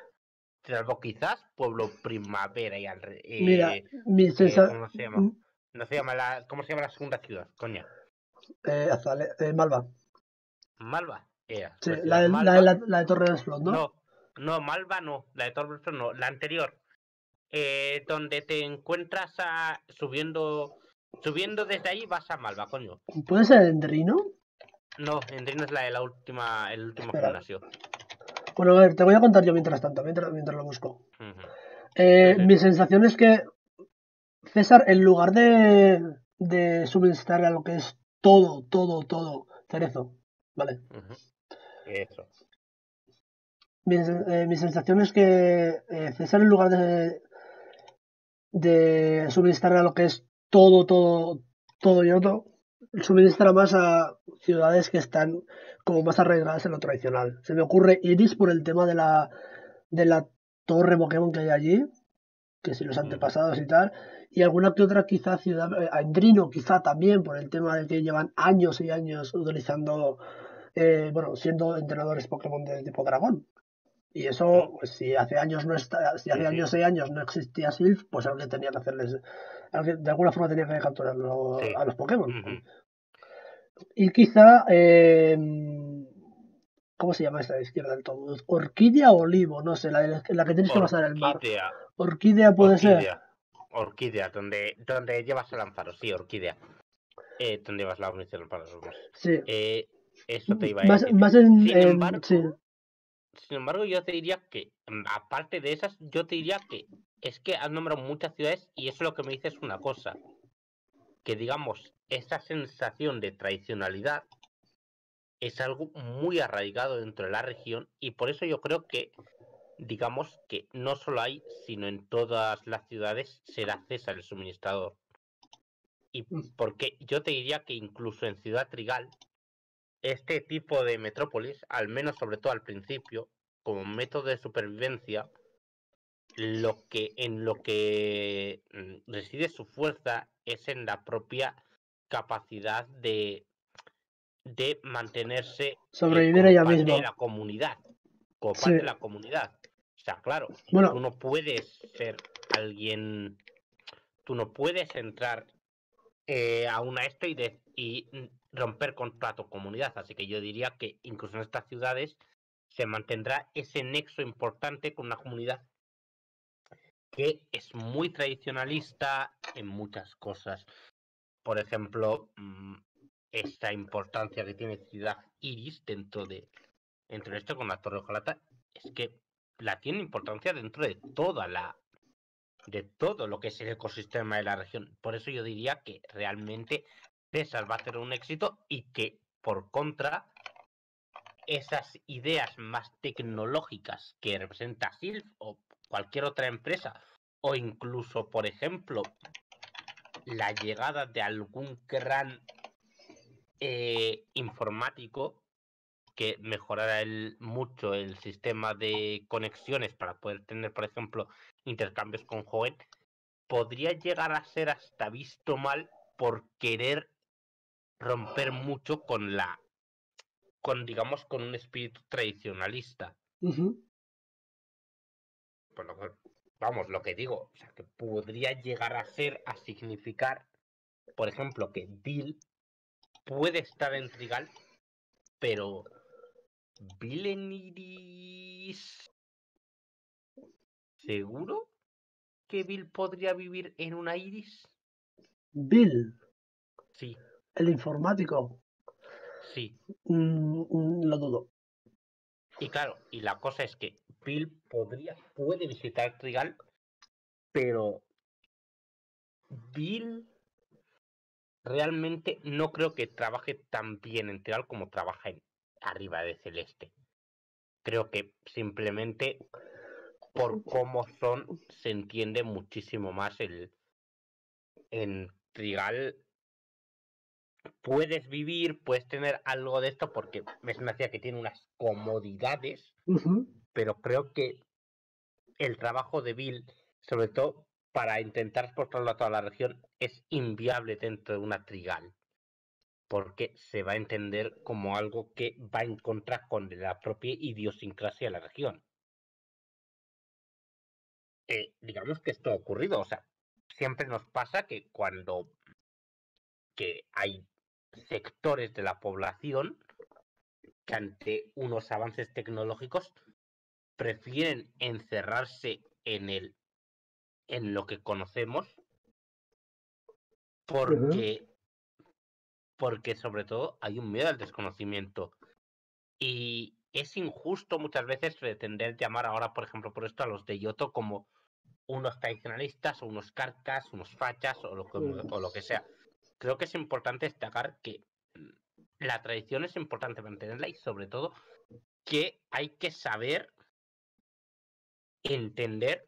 salvo quizás Pueblo Primavera y Mira, mi sensación... ¿cómo se llama? No se llama ¿cómo se llama la segunda ciudad? Coña. Malva. Malva. Sí, Pues la de Torre del Flot, ¿no? No, Malva no. La de Torre del Flot no. La anterior. Donde te encuentras subiendo desde ahí vas a Malva, coño. ¿Puede ser Endrino? No, Endrino es la de el último Espera. gimnasio. Bueno, a ver, te voy a contar yo mientras tanto, mientras lo busco. Sí. Mi sensación es que César, en lugar de suministrar a lo que es todo Cerezo, ¿vale? Eso. Mi sensación es que César, en lugar de suministrar a lo que es todo Yoto, suministra más a ciudades que están como más arraigadas en lo tradicional. Se me ocurre Iris por el tema de la torre Pokémon que hay allí, que si los antepasados y tal, y alguna que otra quizá ciudad, Andrino quizá también por el tema de que llevan años y años utilizando, siendo entrenadores Pokémon de tipo dragón. Y eso, pues, si hace años no está, si hace años 6 años no existía Sylph, pues alguien tenía que hacerles, de alguna forma tenía que capturarlo a los Pokémon. Y quizá, ¿cómo se llama esta de izquierda del todo? ¿Orquídea o olivo? No sé, la que tienes que pasar el mar. Orquídea puede ser. Orquídea, donde llevas el Amparo, sí, Orquídea. Donde llevas la munición para los más. Sí. Eso te iba a decir. Sin embargo, yo te diría que, aparte de esas, yo te diría que es que has nombrado muchas ciudades y eso lo que me dice es una cosa. Que digamos, esa sensación de tradicionalidad es algo muy arraigado dentro de la región y por eso yo creo que, digamos, que no solo hay, sino en todas las ciudades será César el suministrador. Y porque yo te diría que incluso en Ciudad Trigal, este tipo de metrópolis, al menos sobre todo al principio, como método de supervivencia, en lo que reside su fuerza es en la propia capacidad de mantenerse sobrevivir como ella parte misma. de la comunidad. Como Sí. parte de la comunidad. O sea, claro, bueno, tú no puedes ser alguien. Tú no puedes entrar a una y romper contra tu comunidad. Así que yo diría que incluso en estas ciudades se mantendrá ese nexo importante con una comunidad que es muy tradicionalista en muchas cosas. Por ejemplo, esta importancia que tiene Ciudad Iris dentro de esto con la Torre Ojalata es que la tiene importancia dentro de todo lo que es el ecosistema de la región. Por eso yo diría que realmente César va a tener un éxito y que por contra esas ideas más tecnológicas que representa Sylph o cualquier otra empresa o incluso, por ejemplo, la llegada de algún gran informático que mejorara mucho el sistema de conexiones para poder tener, por ejemplo, intercambios con Joven, podría llegar a ser hasta visto mal por querer romper mucho digamos, con un espíritu tradicionalista. Por lo cual, vamos, lo que digo, o sea, que podría llegar a significar, por ejemplo, que Bill puede estar en Trigal, pero Bill en Iris, ¿seguro que Bill podría vivir en una Iris? Bill. Sí. El informático. Sí. Lo dudo. Y claro, y la cosa es que Bill puede visitar Trigal, pero Bill realmente no creo que trabaje tan bien en Trigal como trabaja arriba de Celeste. creo que simplemente por cómo son se entiende muchísimo más en Trigal. Puedes vivir, puedes tener algo de esto porque es una ciudad que tiene unas comodidades, pero creo que el trabajo de Bill, sobre todo para intentar exportarlo a toda la región, es inviable dentro de una Trigal, porque se va a entender como algo que va en contra con la propia idiosincrasia de la región. Digamos que esto ha ocurrido, o sea, siempre nos pasa que cuando que hay sectores de la población que ante unos avances tecnológicos prefieren encerrarse en lo que conocemos porque sobre todo hay un miedo al desconocimiento y es injusto muchas veces pretender llamar ahora, por ejemplo, por esto a los de Yoto como unos tradicionalistas o unos carcas, unos fachas o lo que sea. Creo que es importante destacar que la tradición es importante mantenerla y sobre todo que hay que saber entender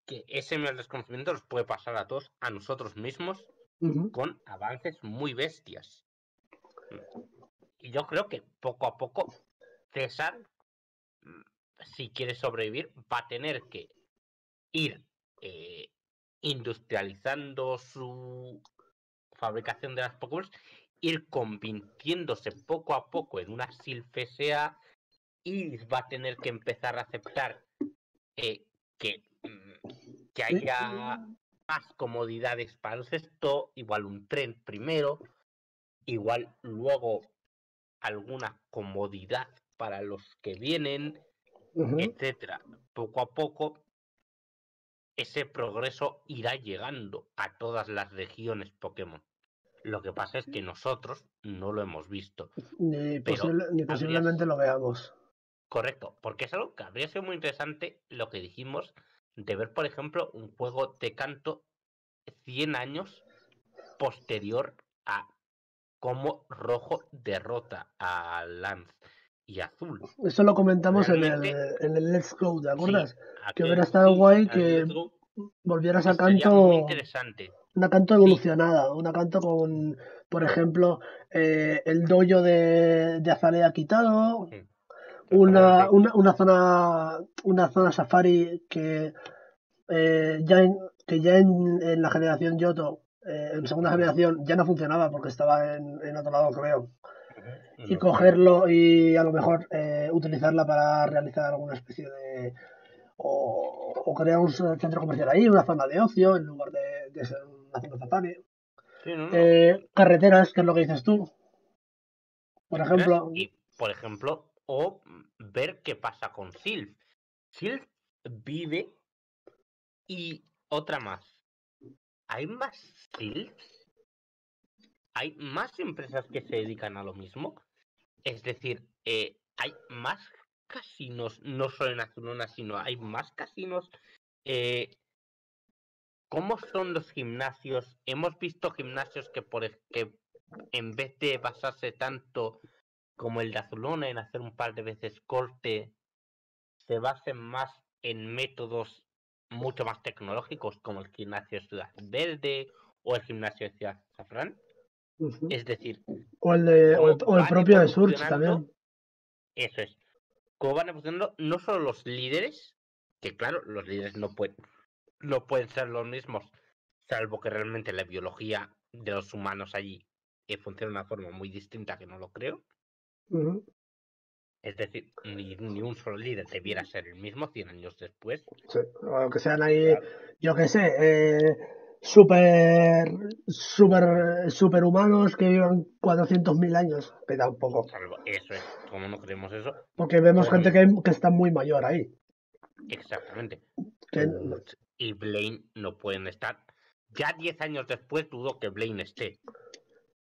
que ese miedo al desconocimiento nos puede pasar a todos, a nosotros mismos, con avances muy bestias. Y yo creo que poco a poco César, si quiere sobrevivir, va a tener que ir industrializando su fabricación de las Pokéballs, ir convirtiéndose poco a poco en una Silphesea y va a tener que empezar a aceptar que haya más comodidades para el cesto, igual un tren primero, igual luego alguna comodidad para los que vienen, etcétera. Poco a poco ese progreso irá llegando a todas las regiones Pokémon. Lo que pasa es que nosotros no lo hemos visto. Ni pero posiblemente lo veamos. Correcto, porque es algo que habría sido muy interesante lo que dijimos de ver, por ejemplo, un juego de Kanto 100 años posterior a cómo Rojo derrota a Lance y Azul. Eso lo comentamos en Realmente, el Let's Go, ¿te acuerdas? sí, Que hubiera estado guay que Let's Go volvieras a sería muy Kanto, interesante. una Kanto Sí, evolucionada, una Kanto con, por ejemplo, el dojo de Azalea quitado, totalmente. una zona safari que en la generación Yoto, en segunda generación, ya no funcionaba porque estaba en otro lado, creo. Y No sé. cogerlo y a lo mejor utilizarla para realizar alguna especie de... O crear un centro comercial ahí, una zona de ocio, en lugar de ser una zona safari. Sí, no. Carreteras, que es lo que dices tú. Por Carreteras ejemplo, y, por ejemplo, o ver qué pasa con Sylph. Sylph vive y otra más. ¿Hay más Sylphs? ¿Hay más empresas que se dedican a lo mismo? Es decir, hay más casinos, no solo en Azulona, sino hay más casinos. ¿Cómo son los gimnasios? Hemos visto gimnasios que en vez de basarse tanto como el de Azulona en hacer un par de veces corte, se basen más en métodos mucho más tecnológicos como el gimnasio de Ciudad Verde o el gimnasio de Ciudad Zafrán. Es decir, o el van propio de Surge evolucionando, también. eso es, cómo van evolucionando no solo los líderes, que claro, los líderes no pueden ser los mismos, salvo que realmente la biología de los humanos allí funciona de una forma muy distinta, que no lo creo. Es decir, ni un solo líder debiera ser el mismo 100 años después. Sí, o que sean ahí, Claro. yo qué sé, super humanos que vivan 400.000 años, que tampoco. Salvo, eso es, como no creemos eso, Porque vemos gente como que está muy mayor ahí. exactamente. Que, Tut y Blaine no pueden estar. Ya 10 años después dudo que Blaine esté.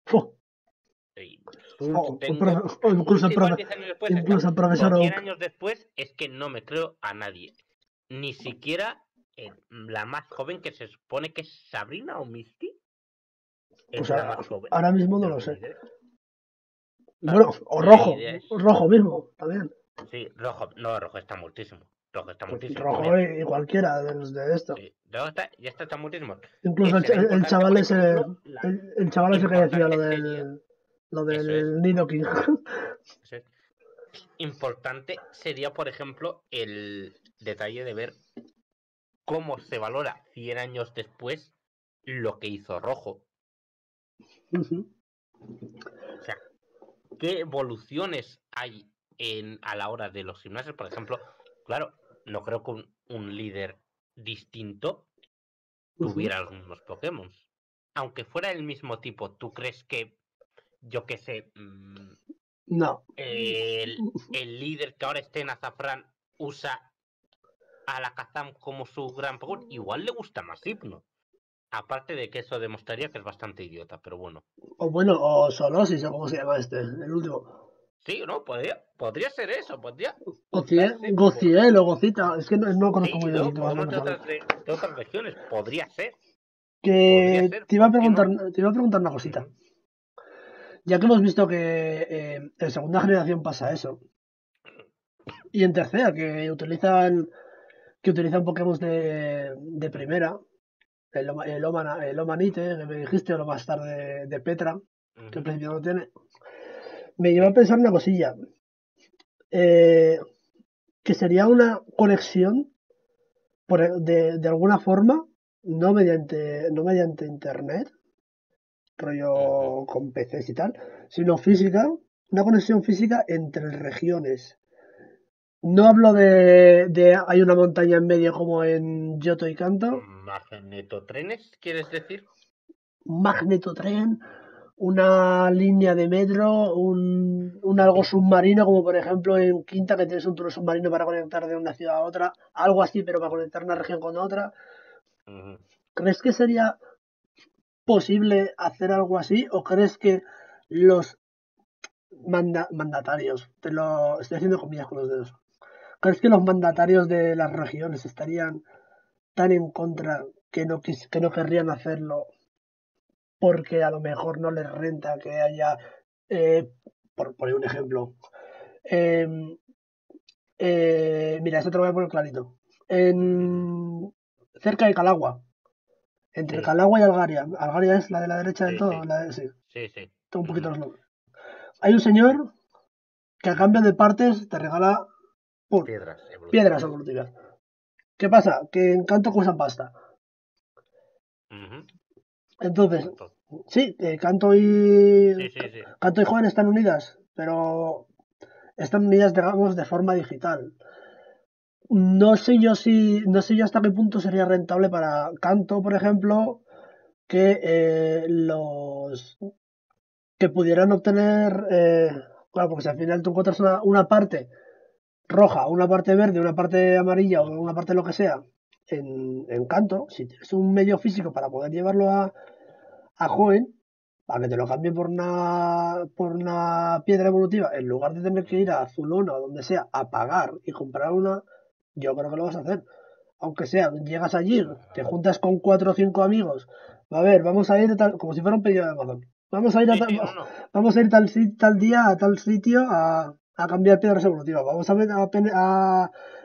¡fu! Y O incluso, igual 10 años después está. incluso el profesor Pero 100 Oak. años después es que no me creo a nadie. Ni siquiera la más joven que se supone que es Sabrina o Misty. Es Pues la más joven ahora mismo de no los lo sé. líderes. Claro, Bueno, o la idea es rojo mismo, también. Sí, rojo, no, rojo está muertísimo. Rojo está muertísimo Rojo también. y cualquiera de los de esto. Sí, rojo está muertísimo. Incluso Será el importante, chaval por ese, ejemplo, el chaval ese que decía importante sería, lo eso es, del Nido King. eso es. Importante sería, por ejemplo, el detalle de ver cómo se valora 100 años después lo que hizo Rojo. O sea, qué evoluciones hay a la hora de los gimnasios. Por ejemplo, claro, no creo que un líder distinto tuviera los mismos Pokémon. Aunque fuera el mismo tipo, ¿tú crees que, yo qué sé, No. el líder que ahora esté en Azafrán usa a la Kazam como su gran Pokémon? Igual le gusta más Hypno. Aparte de que eso demostraría que es bastante idiota, pero bueno. O bueno, o Solosis, o cómo se llama este, el último. Sí, no, podría ser eso, podría Gociel, usarse por... Gociel o Gocita, es que no conozco Sí, muy bien los no, últimos podemos nombres. de otras regiones, podría Que ser, te iba a ¿por qué preguntar, no? te iba a preguntar una cosita. Ujú, Ya que hemos visto que en segunda generación pasa eso. Y en tercera, que utilizan Pokémon de primera, el Omanite, que me dijiste, o lo más tarde de Petra, que al ujú, principio no tiene, me lleva a sí, pensar una cosilla, eh, que sería una conexión de alguna forma, no mediante internet, ujú, rollo con PCs y tal, sino física, una conexión física entre regiones. No hablo de hay una montaña en medio como en Yoto y Kanto, ¿Magnetotrenes, quieres decir? un magnetotren, una línea de metro, un algo submarino, como por ejemplo en Quinta, que tienes un túnel submarino para conectar de una ciudad a otra, algo así, pero para conectar una región con otra. Ujú. ¿Crees que sería posible hacer algo así? ¿O crees que los mandatarios, te lo estoy haciendo comillas con los dedos, crees que los mandatarios de las regiones estarían tan en contra que no querrían hacerlo porque a lo mejor no les renta que haya, por poner un ejemplo, eh, mira, esto te lo voy a poner clarito, Ujú. cerca de Calagua, entre Sí, Calagua y Algaria. Algaria es la de la derecha del sí, todo, sí, sí, sí, sí. tengo un poquito Ujú. los nombres. Hay un señor que a cambio de partes te regala ¡pum! Piedras Piedras evolutivas. evolutivas. ¿Qué pasa? Que en Canto cuesta pasta. Ujú, Entonces, correcto. sí, Canto Sí, sí, sí. y Joven están unidas, pero están unidas, digamos, de forma digital. No sé yo hasta qué punto sería rentable para Canto, por ejemplo, que los que pudieran obtener, claro, porque si al final tú encuentras una parte roja, una parte verde, una parte amarilla o Ujú. una parte lo que sea en Canto, si tienes un medio físico para poder llevarlo a joven, para que te lo cambien por una piedra evolutiva, en lugar de tener que ir Ujú. a Zulona o donde sea a pagar y comprar una, yo creo que lo vas a hacer. Aunque sea, llegas allí, te juntas con 4 o 5 amigos, a ver, vamos a ir como si fuera un pedido de Amazon. Vamos a ir Sí, sí, no, no. vamos a ir tal día a tal sitio a cambiar piedras evolutivas. Vamos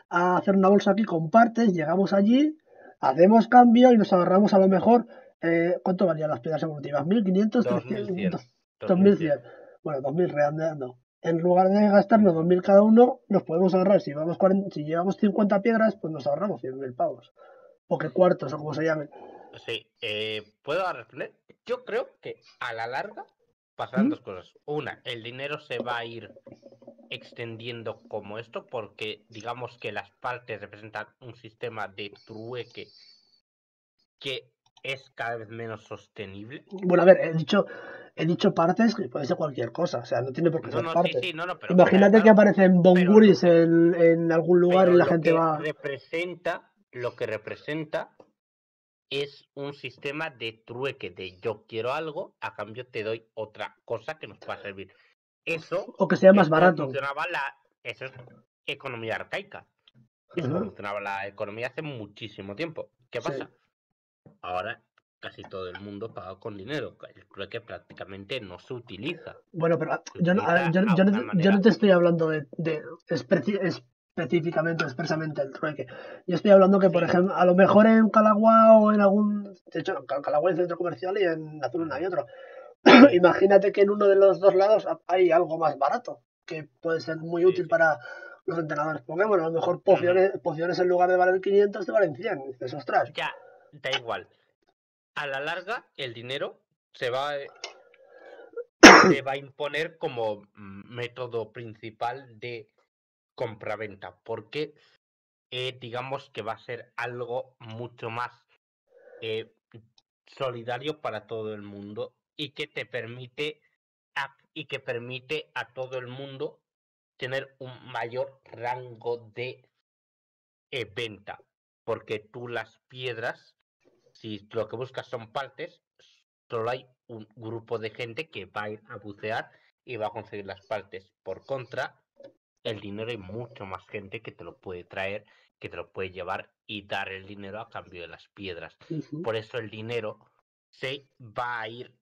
a hacer una bolsa aquí con partes, llegamos allí, hacemos cambio y nos agarramos a lo mejor, ¿cuánto valían las piedras evolutivas? 1500, 2100. 300, 2100. 2100. Bueno, 2000 redondeando. En lugar de gastarnos 2000 cada uno, nos podemos ahorrar. Si llevamos 50 piedras, pues nos ahorramos 100.000 pavos. O que cuartos, o como se llamen. Sí, ¿puedo responder? Yo creo que a la larga pasarán ¿Mm? dos cosas. Una, el dinero se va a ir extendiendo como esto, porque digamos que las partes representan un sistema de trueque que es cada vez menos sostenible. Bueno, a ver, he dicho partes que puede ser cualquier cosa. O sea, no tiene por qué No, ser no, sí, partes. sí, no, no, pero Imagínate que claro, aparecen pero bonguris en algún lugar y la gente va. lo que representa es un sistema de trueque de yo quiero algo, a cambio te doy otra cosa que nos pueda servir. Eso O que sea más es como barato. funcionaba eso es economía arcaica. Es como Ujú, funcionaba la economía hace muchísimo tiempo. ¿Qué sí. pasa? Ahora casi todo el mundo paga con dinero. El trueque prácticamente no se utiliza. Bueno, pero Se yo no, a ver, utiliza a una yo manera. no te estoy hablando de específicamente o expresamente el trueque. Yo estoy hablando que, por Sí. ejemplo, a lo mejor en Calaguá o en algún... De hecho, en Calaguá hay un centro comercial y en Azuluna hay otro. Sí. Imagínate que en uno de los dos lados hay algo más barato, que puede ser muy Sí, útil sí. para los entrenadores Pokémon. A lo mejor Ujú. pociones en lugar de valer 500 te valen 100. Y dices, ostras. Ya, da igual. A la larga, el dinero se va, se va a imponer como método principal de compraventa, porque digamos que va a ser algo mucho más eh, solidario para todo el mundo y que te permite y que permite a todo el mundo tener un mayor rango de venta, porque tú las piedras, si lo que buscas son partes, solo hay un grupo de gente que va a ir a bucear y va a conseguir las partes. Por contra, el dinero hay mucho más gente que te lo puede traer, que te lo puede llevar y dar el dinero a cambio de las piedras. Por eso el dinero se va a ir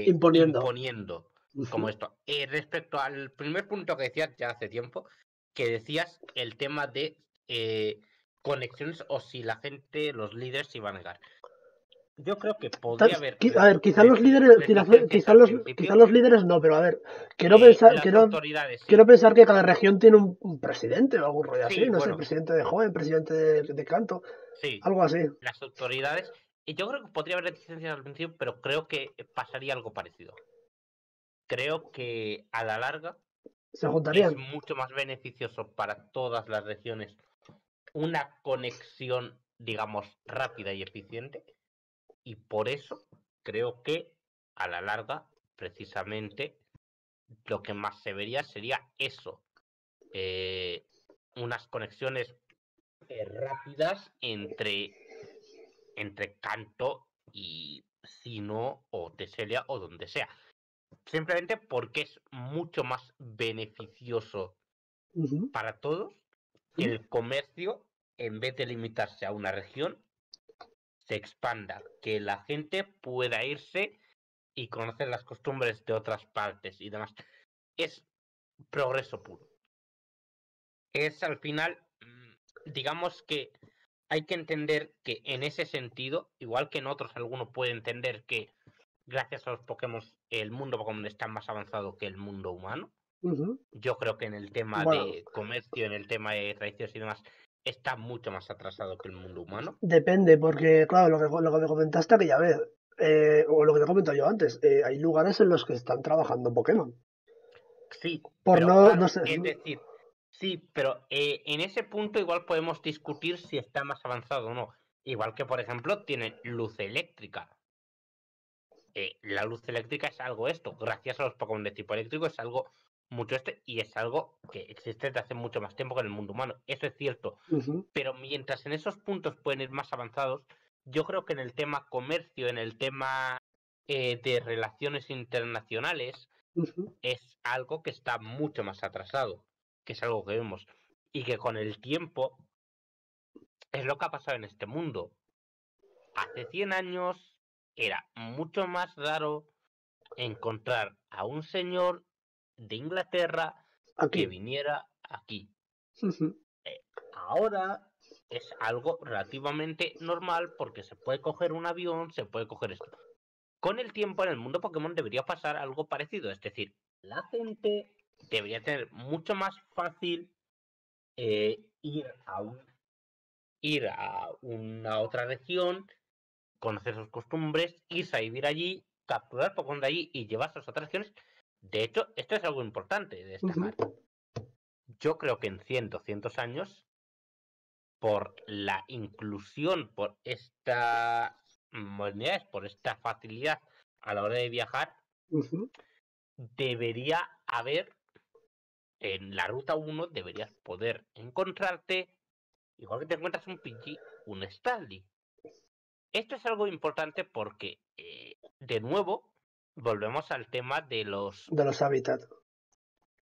Imponiendo. imponiendo como esto. Respecto al primer punto que decías ya hace tiempo, que decías el tema de conexiones o si la gente, los líderes se iban a negar. Yo creo que podría haber A ver, quizás los líderes, reticencias al quizás principio. los líderes no, pero a ver, Las autoridades quiero sí. pensar que cada región tiene un presidente o algún rollo así, Sí, no sé, bueno, presidente de joven, presidente de canto, sí. algo así. Las autoridades. Y yo creo que podría haber reticencias al principio, pero creo que pasaría algo parecido. Creo que a la larga Se es juntarían. mucho más beneficioso para todas las regiones una conexión, digamos, rápida y eficiente. Y por eso creo que a la larga, precisamente, lo que más se vería sería eso. Unas conexiones rápidas entre Canto y Sino o Teselia o donde sea. Simplemente porque es mucho más beneficioso para todos que el comercio, en vez de limitarse a una región, se expanda, que la gente pueda irse y conocer las costumbres de otras partes y demás. Es progreso puro. Es al final, digamos que hay que entender que en ese sentido, igual que en otros alguno puede entender que gracias a los Pokémon el mundo Pokémon está más avanzado que el mundo humano. Yo creo que en el tema Bueno, de comercio, en el tema de tradiciones y demás, está mucho más atrasado que el mundo humano. depende, porque claro, lo que me comentaste aquella vez, o lo que te comento yo antes, hay lugares en los que están trabajando Pokémon. Sí, Por pero no claro, sé. es decir, sí, pero en ese punto igual podemos discutir si está más avanzado o no. Igual que, por ejemplo, tienen luz eléctrica. La luz eléctrica es algo esto, gracias a los Pokémon de tipo eléctrico es algo mucho y es algo que existe desde hace mucho más tiempo que en el mundo humano. Eso es cierto. Pero mientras en esos puntos pueden ir más avanzados, yo creo que en el tema comercio, en el tema de relaciones internacionales, es algo que está mucho más atrasado, que es algo que vemos. Y que con el tiempo es lo que ha pasado en este mundo. Hace 100 años era mucho más raro encontrar a un señor de Inglaterra que Aquí. viniera aquí. Ahora es algo relativamente normal porque se puede coger un avión, se puede coger esto. Con el tiempo en el mundo Pokémon debería pasar algo parecido, es decir, la gente debería tener mucho más fácil ir a una otra región, conocer sus costumbres, irse a vivir allí, capturar Pokémon de allí y llevarse a otras regiones. De hecho, esto es algo importante de destacar. Yo creo que en 100, 200 años, por la inclusión, por estas modernidades, por esta facilidad a la hora de viajar, debería haber, en la ruta 1, deberías poder encontrarte, igual que te encuentras un Pidgey, un Starly. Esto es algo importante porque, de nuevo, volvemos al tema de los... De los hábitats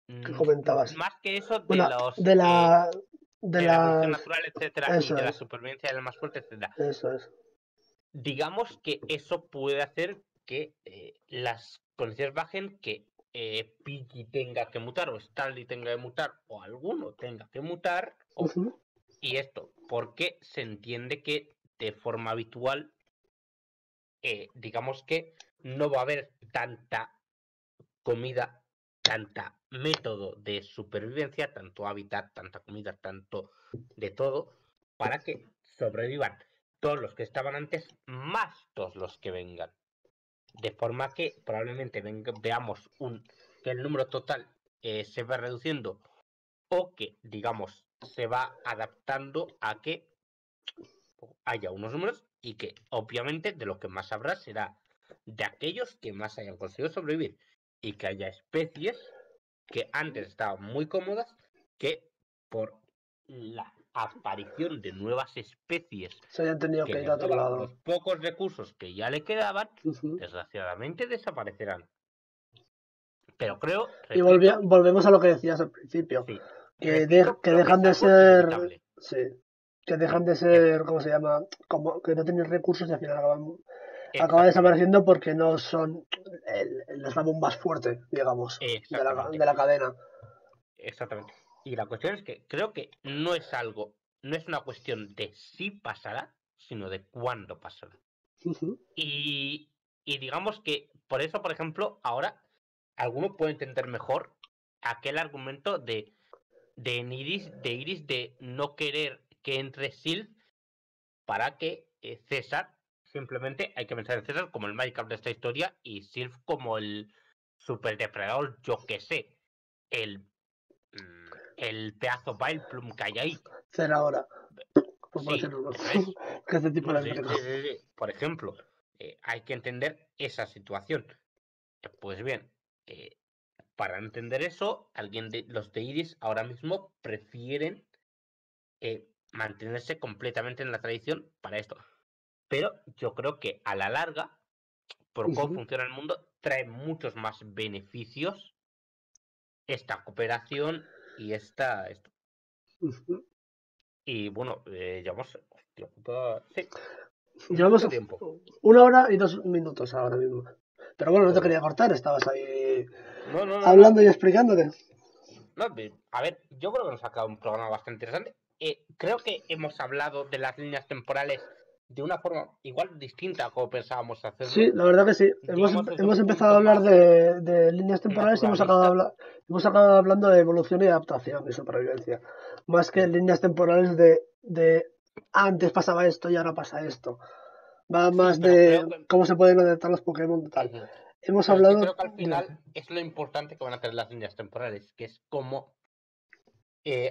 que comentabas. Más que eso, de Bueno, los... de la de la evolución las... natural, etcétera, y Eso de la es, supervivencia del más fuerte, etcétera. eso es. Digamos que eso puede hacer que las condiciones bajen, que Piggy tenga que mutar, o Stanley tenga que mutar, o alguno tenga que mutar, Ujú. y esto, porque se entiende que de forma habitual, digamos que no va a haber tanta comida, tanta método de supervivencia, tanto hábitat, tanta comida, tanto de todo, para que sobrevivan todos los que estaban antes, más todos los que vengan. De forma que probablemente veamos que el número total se va reduciendo, o que, digamos, se va adaptando a que haya unos números, y que obviamente de lo que más habrá será de aquellos que más hayan conseguido sobrevivir, y que haya especies que antes estaban muy cómodas, que por la aparición de nuevas especies Se hayan tenido que que ir a otro resuelvan los lado. pocos recursos que ya le quedaban, Ujú. desgraciadamente desaparecerán. Pero creo, Y repito, volvemos a lo que decías al principio, sí, repito, que creo que dejan es de algo ser, inevitable. sí, que dejan de Es, ser, ¿cómo se llama? Como que no tienen recursos y al final acaba exactamente, desapareciendo porque no son el eslabón más fuerte, digamos, de exactamente, la cadena. exactamente. Y la cuestión es que creo que no es algo, no es una cuestión de si pasará, sino de cuándo pasará. Ujú. Y, y digamos que por eso, por ejemplo, ahora alguno puede entender mejor aquel argumento de Iris de no querer que entre Sylph, para que César, simplemente hay que pensar en César como el Magikarp de esta historia, y Sylph como el superdepredador, yo que sé, el, el pedazo Vileplume que hay ahí. Ser ahora, por Sí, decirlo, eso es. que este tipo No, de sí, entrega. sí, sí, sí. Por ejemplo, hay que entender esa situación. Pues bien, eh, para entender eso, los de Iris ahora mismo prefieren mantenerse completamente en la tradición para esto. Pero yo creo que a la larga, por cómo Ujú. funciona el mundo, trae muchos más beneficios esta cooperación y esto. Ujú. Y bueno, llevamos, hostia sí, Llevamos mucho tiempo. 1 hora y 2 minutos ahora mismo. Pero bueno, no te Joder. quería cortar, estabas ahí No, no, no, no. hablando y explicándote. No, a ver, yo creo que nos ha quedado un programa bastante interesante. Creo que hemos hablado de las líneas temporales de una forma igual distinta a como pensábamos Sí, hacerlo. la verdad que sí. Digamos desde Hemos un empezado a punto hablar más de líneas temporales y naturalista. hemos acabado hablando de evolución y adaptación y supervivencia. Más que líneas temporales de antes pasaba esto y ahora pasa esto. Va Sí, más pero creo de que... cómo se pueden adaptar los Pokémon y tal. Ujú. Hemos Pero es que hablado. creo que al Dime. final es lo importante que van a tener las líneas temporales, que es como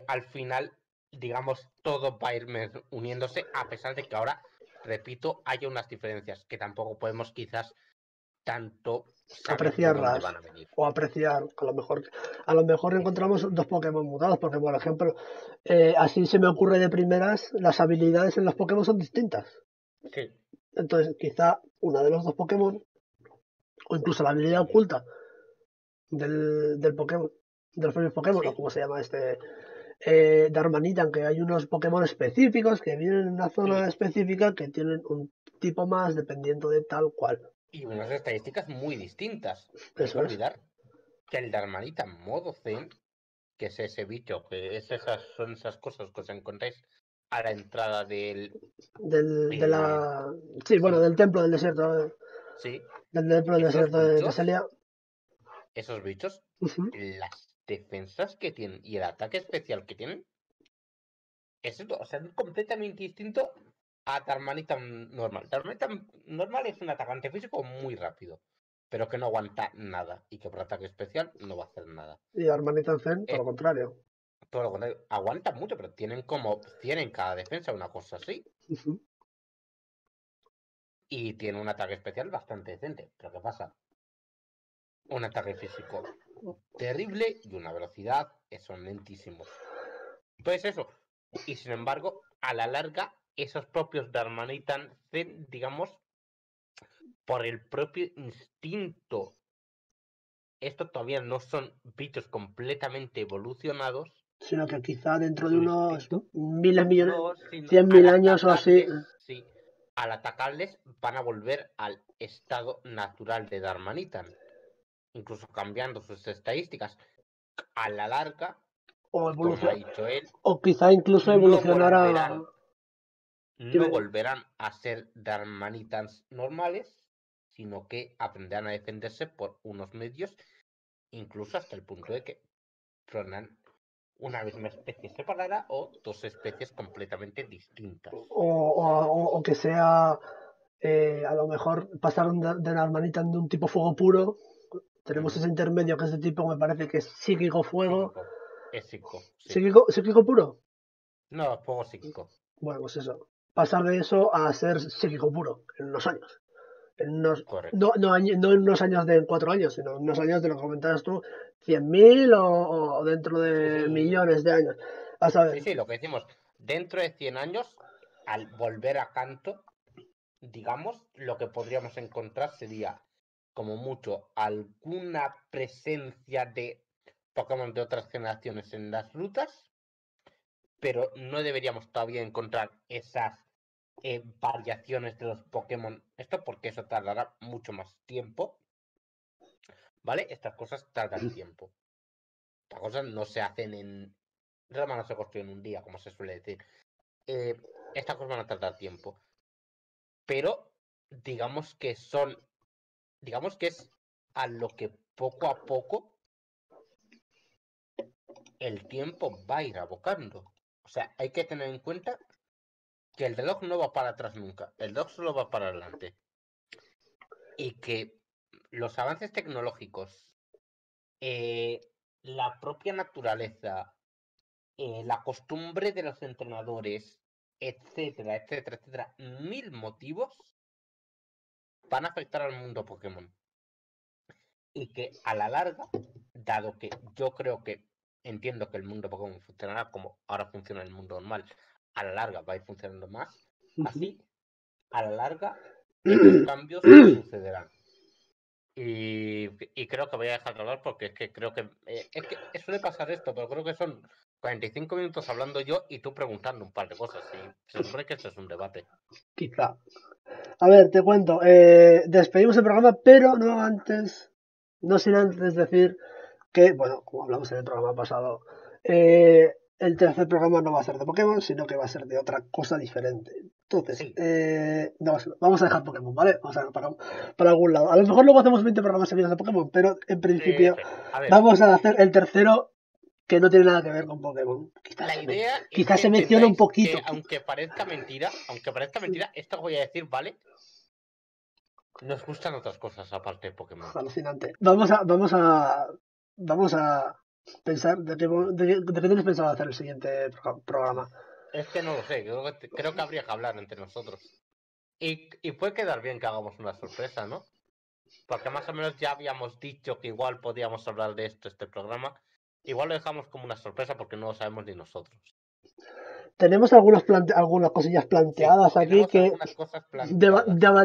al final, digamos, todo va a ir uniéndose, a pesar de que ahora, repito, haya unas diferencias que tampoco podemos quizás tanto saber de dónde Apreciarlas van a venir. o apreciar. A lo mejor encontramos Exacto. dos Pokémon mutados, porque por ejemplo, así se me ocurre de primeras, las habilidades en los Pokémon son distintas. Sí. Entonces, quizá una de los dos Pokémon, o incluso la habilidad Ujú. oculta del Pokémon, de los propios Pokémon, o Sí. como se llama de Armanitan, que hay unos Pokémon específicos que viven en una zona Sí. específica que tienen un tipo más dependiendo de tal cual. Y unas estadísticas muy distintas. No hay que Eso es. olvidar que el Darmanita modo Zen, que es ese bicho, son esas cosas que os encontráis a la entrada del... De eh, la. Sí, bueno, sí, del templo del desierto. sí. Del templo del Esos desierto de bichos, Teselia. esos bichos, Ujú. las defensas que tienen y el ataque especial que tienen, o sea, es completamente distinto a Darmanitan normal. Darmanitan normal es un atacante físico muy rápido, pero que no aguanta nada y que por ataque especial no va a hacer nada. Y Armanitan Zen, todo lo Eh, contrario. todo lo contrario, aguantan mucho, pero tienen como 100 en cada defensa, una cosa así. Ujú. Y tiene un ataque especial bastante decente. Pero ¿qué pasa? Un ataque físico terrible y una velocidad, son lentísimos. Pues eso. Y sin embargo, a la larga, esos propios Darmanitan Zen, digamos, por el propio instinto, esto todavía no son bichos completamente evolucionados, sino que quizá dentro de su unos instinto. 1.000 millones, No, sino 100.000 años o así. sí, al atacarles van a volver al estado natural de Darmanitan, incluso cambiando sus estadísticas. A la larga, O, como ha dicho él, o quizá incluso evolucionar a... no volverán a ser Darmanitans normales, sino que aprenderán a defenderse por unos medios, incluso hasta el punto de que forman una misma especie separada o dos especies completamente distintas. O que sea, a lo mejor pasaron de la hermanita de un tipo fuego puro. Tenemos ese intermedio que es de tipo, me parece que es psíquico fuego. Psíquico. Es psíquico, sí. ¿Psíquico puro? No, fuego psíquico. Bueno, pues eso. Pasar de eso a ser psíquico puro en unos años. En unos, Correcto. no en unos años de 4 años, sino en unos años de lo que comentabas tú, 100.000 o dentro de millones de años. A saber. Sí, lo que decimos, dentro de 100 años, al volver a Kanto, digamos, lo que podríamos encontrar sería, como mucho, alguna presencia de Pokémon de otras generaciones en las rutas, pero no deberíamos todavía encontrar esas variaciones de los Pokémon. Esto porque eso tardará mucho más tiempo. ¿Vale? Estas cosas tardan tiempo. Estas cosas no se hacen en... Roma no se construye en un día, como se suele decir. Estas cosas van a tardar tiempo. Pero digamos que son... Digamos que es a lo que poco a poco el tiempo va a ir abocando. O sea, hay que tener en cuenta que el reloj no va para atrás nunca. El reloj solo va para adelante. Y que los avances tecnológicos, la propia naturaleza, la costumbre de los entrenadores, etcétera, etcétera, etcétera, mil motivos van a afectar al mundo Pokémon. Y que a la larga, dado que yo creo que entiendo que el mundo Pokémon funcionará como ahora funciona el mundo normal, a la larga va a ir funcionando más, así, a la larga, estos cambios sucederán. Y creo que voy a dejar de hablar porque es que creo que... es que suele pasar esto, pero creo que son 45 minutos hablando yo y tú preguntando un par de cosas. Y se supone que esto es un debate. Quizá. A ver, te cuento. Despedimos el programa, pero no sin antes decir que, bueno, como hablamos en el programa pasado, el tercer programa no va a ser de Pokémon, sino que va a ser de otra cosa diferente. Entonces, Sí. no, vamos a dejar Pokémon, ¿vale? Vamos a dejar para algún lado. A lo mejor luego hacemos 20 programas seguidos de Pokémon, pero en principio A ver, vamos a hacer el tercero que no tiene nada que ver con Pokémon. la idea es Quizás que se menciona un poquito. que aunque parezca mentira, esto que voy a decir, ¿vale? Nos gustan otras cosas aparte de Pokémon. Alucinante. Vamos a pensar de qué tienes pensado hacer el siguiente programa. Es que no lo sé, creo que habría que hablar entre nosotros. Y puede quedar bien que hagamos una sorpresa, ¿no? Porque más o menos ya habíamos dicho que igual podíamos hablar de este programa. Igual lo dejamos como una sorpresa porque no lo sabemos ni nosotros. Tenemos algunas cosillas planteadas aquí que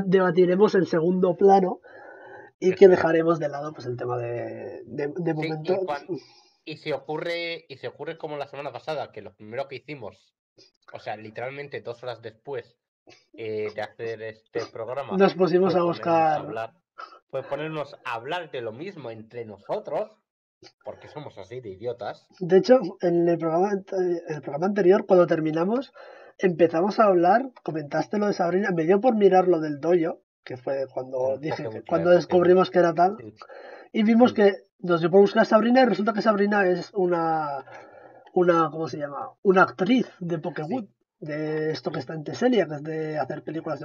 debatiremos en segundo plano y que dejaremos de lado pues el tema de momento. Y si ocurre como la semana pasada, que lo primero que hicimos, o sea, literalmente 2 horas después de hacer este programa, nos pusimos a buscar, fue ponernos a hablar de lo mismo entre nosotros, porque somos así de idiotas. De hecho, en el programa anterior, cuando terminamos, empezamos a hablar, comentaste lo de Sabrina, me dio por mirar lo del dojo, que fue cuando cuando descubrimos que era tal, y vimos que nos dio por buscar a Sabrina y resulta que Sabrina es una ¿cómo se llama? Una actriz de Pokémon, de esto que está en Teselia, que es de hacer películas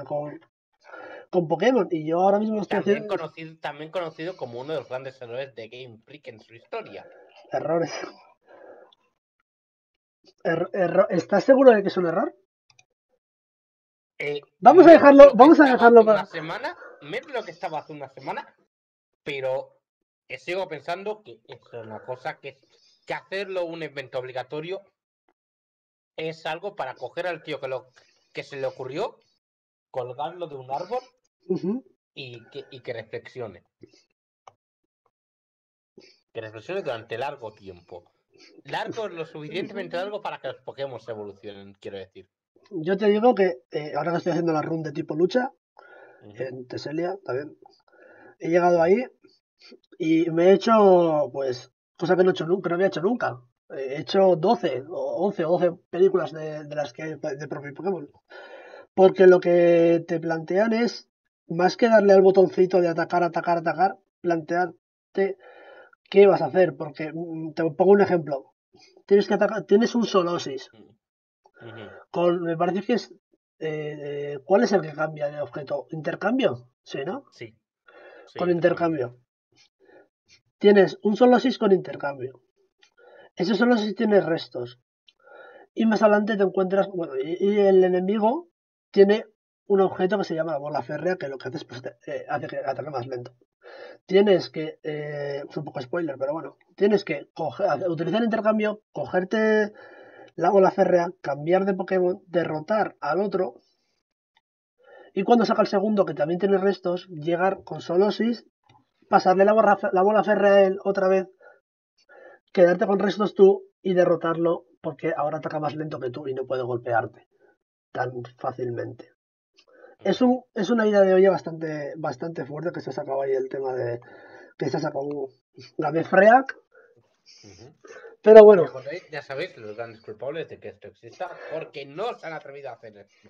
con Pokémon, y yo ahora mismo estoy también conocido como uno de los grandes errores de Game Freak en su historia. Errores. ¿Estás seguro de que es un error? Vamos a dejarlo para una semana, menos lo que estaba hace una semana, pero sigo pensando que es una cosa que hacerlo un evento obligatorio es algo para coger al tío que se le ocurrió, colgarlo de un árbol y que reflexione. Que reflexione durante largo tiempo. largo, lo suficientemente largo para que los Pokémon se evolucionen, quiero decir. Yo te digo que ahora que estoy haciendo la run de tipo lucha, Ujú. en Teselia también, he llegado ahí y me he hecho, pues, cosa que no, he hecho nunca, que no había hecho nunca. He hecho 12 o 11 o 12 películas de las que hay de propio Pokémon. Porque lo que te plantean es, más que darle al botoncito de atacar, atacar, atacar, plantearte qué vas a hacer. Porque te pongo un ejemplo. Tienes que atacar, tienes un Solosis. Ujú. Me parece que es. ¿Cuál es el que cambia de objeto? ¿Intercambio? Sí, ¿no? Sí, sí, Con intercambio. intercambio. Tienes un Solosis con intercambio. Ese Solosis tiene restos. Y más adelante te encuentras. Bueno, y el enemigo tiene un objeto que se llama la bola férrea, que lo que hace es pues, hace que ataque más lento. Tienes que, es un poco spoiler, pero bueno, tienes que utilizar intercambio, cogerte la bola férrea, cambiar de Pokémon, derrotar al otro, y cuando saca el segundo, que también tiene restos, llegar con Solosis, pasarle la bola férrea a él otra vez, quedarte con restos tú y derrotarlo, porque ahora ataca más lento que tú y no puede golpearte tan fácilmente. Es una idea de olla bastante fuerte que se ha sacado ahí el tema de que se ha sacado la de Freak. Ujú. Pero bueno, Ya sabéis los grandes culpables de que esto exista, porque no se han atrevido a hacer esto.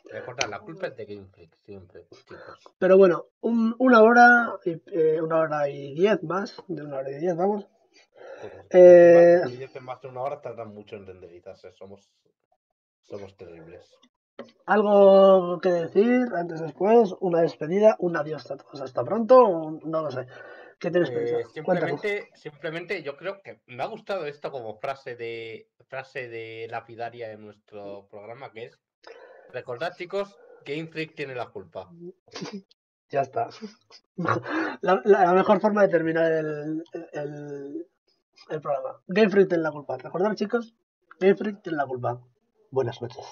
Recordad, la culpa es de Game Freak, siempre, chicos. pero bueno, una hora y 10 más, de una hora y 10, vamos. Joder. Encima, Eh, los vídeos de más de una hora tardan mucho en renderizarse. Somos terribles. ¿Algo que decir antes después? ¿Una despedida? ¿Un adiós a todos? ¿Hasta pronto? No lo sé. ¿Qué tienes pensado? Cuéntanos. Simplemente yo creo que me ha gustado esto como frase de lapidaria en nuestro programa, que es recordad, chicos, Game Freak tiene la culpa. Ya está. La mejor forma de terminar el programa. Game Freak tiene la culpa. ¿Recordar, chicos? Game Freak tiene la culpa. Buenas noches.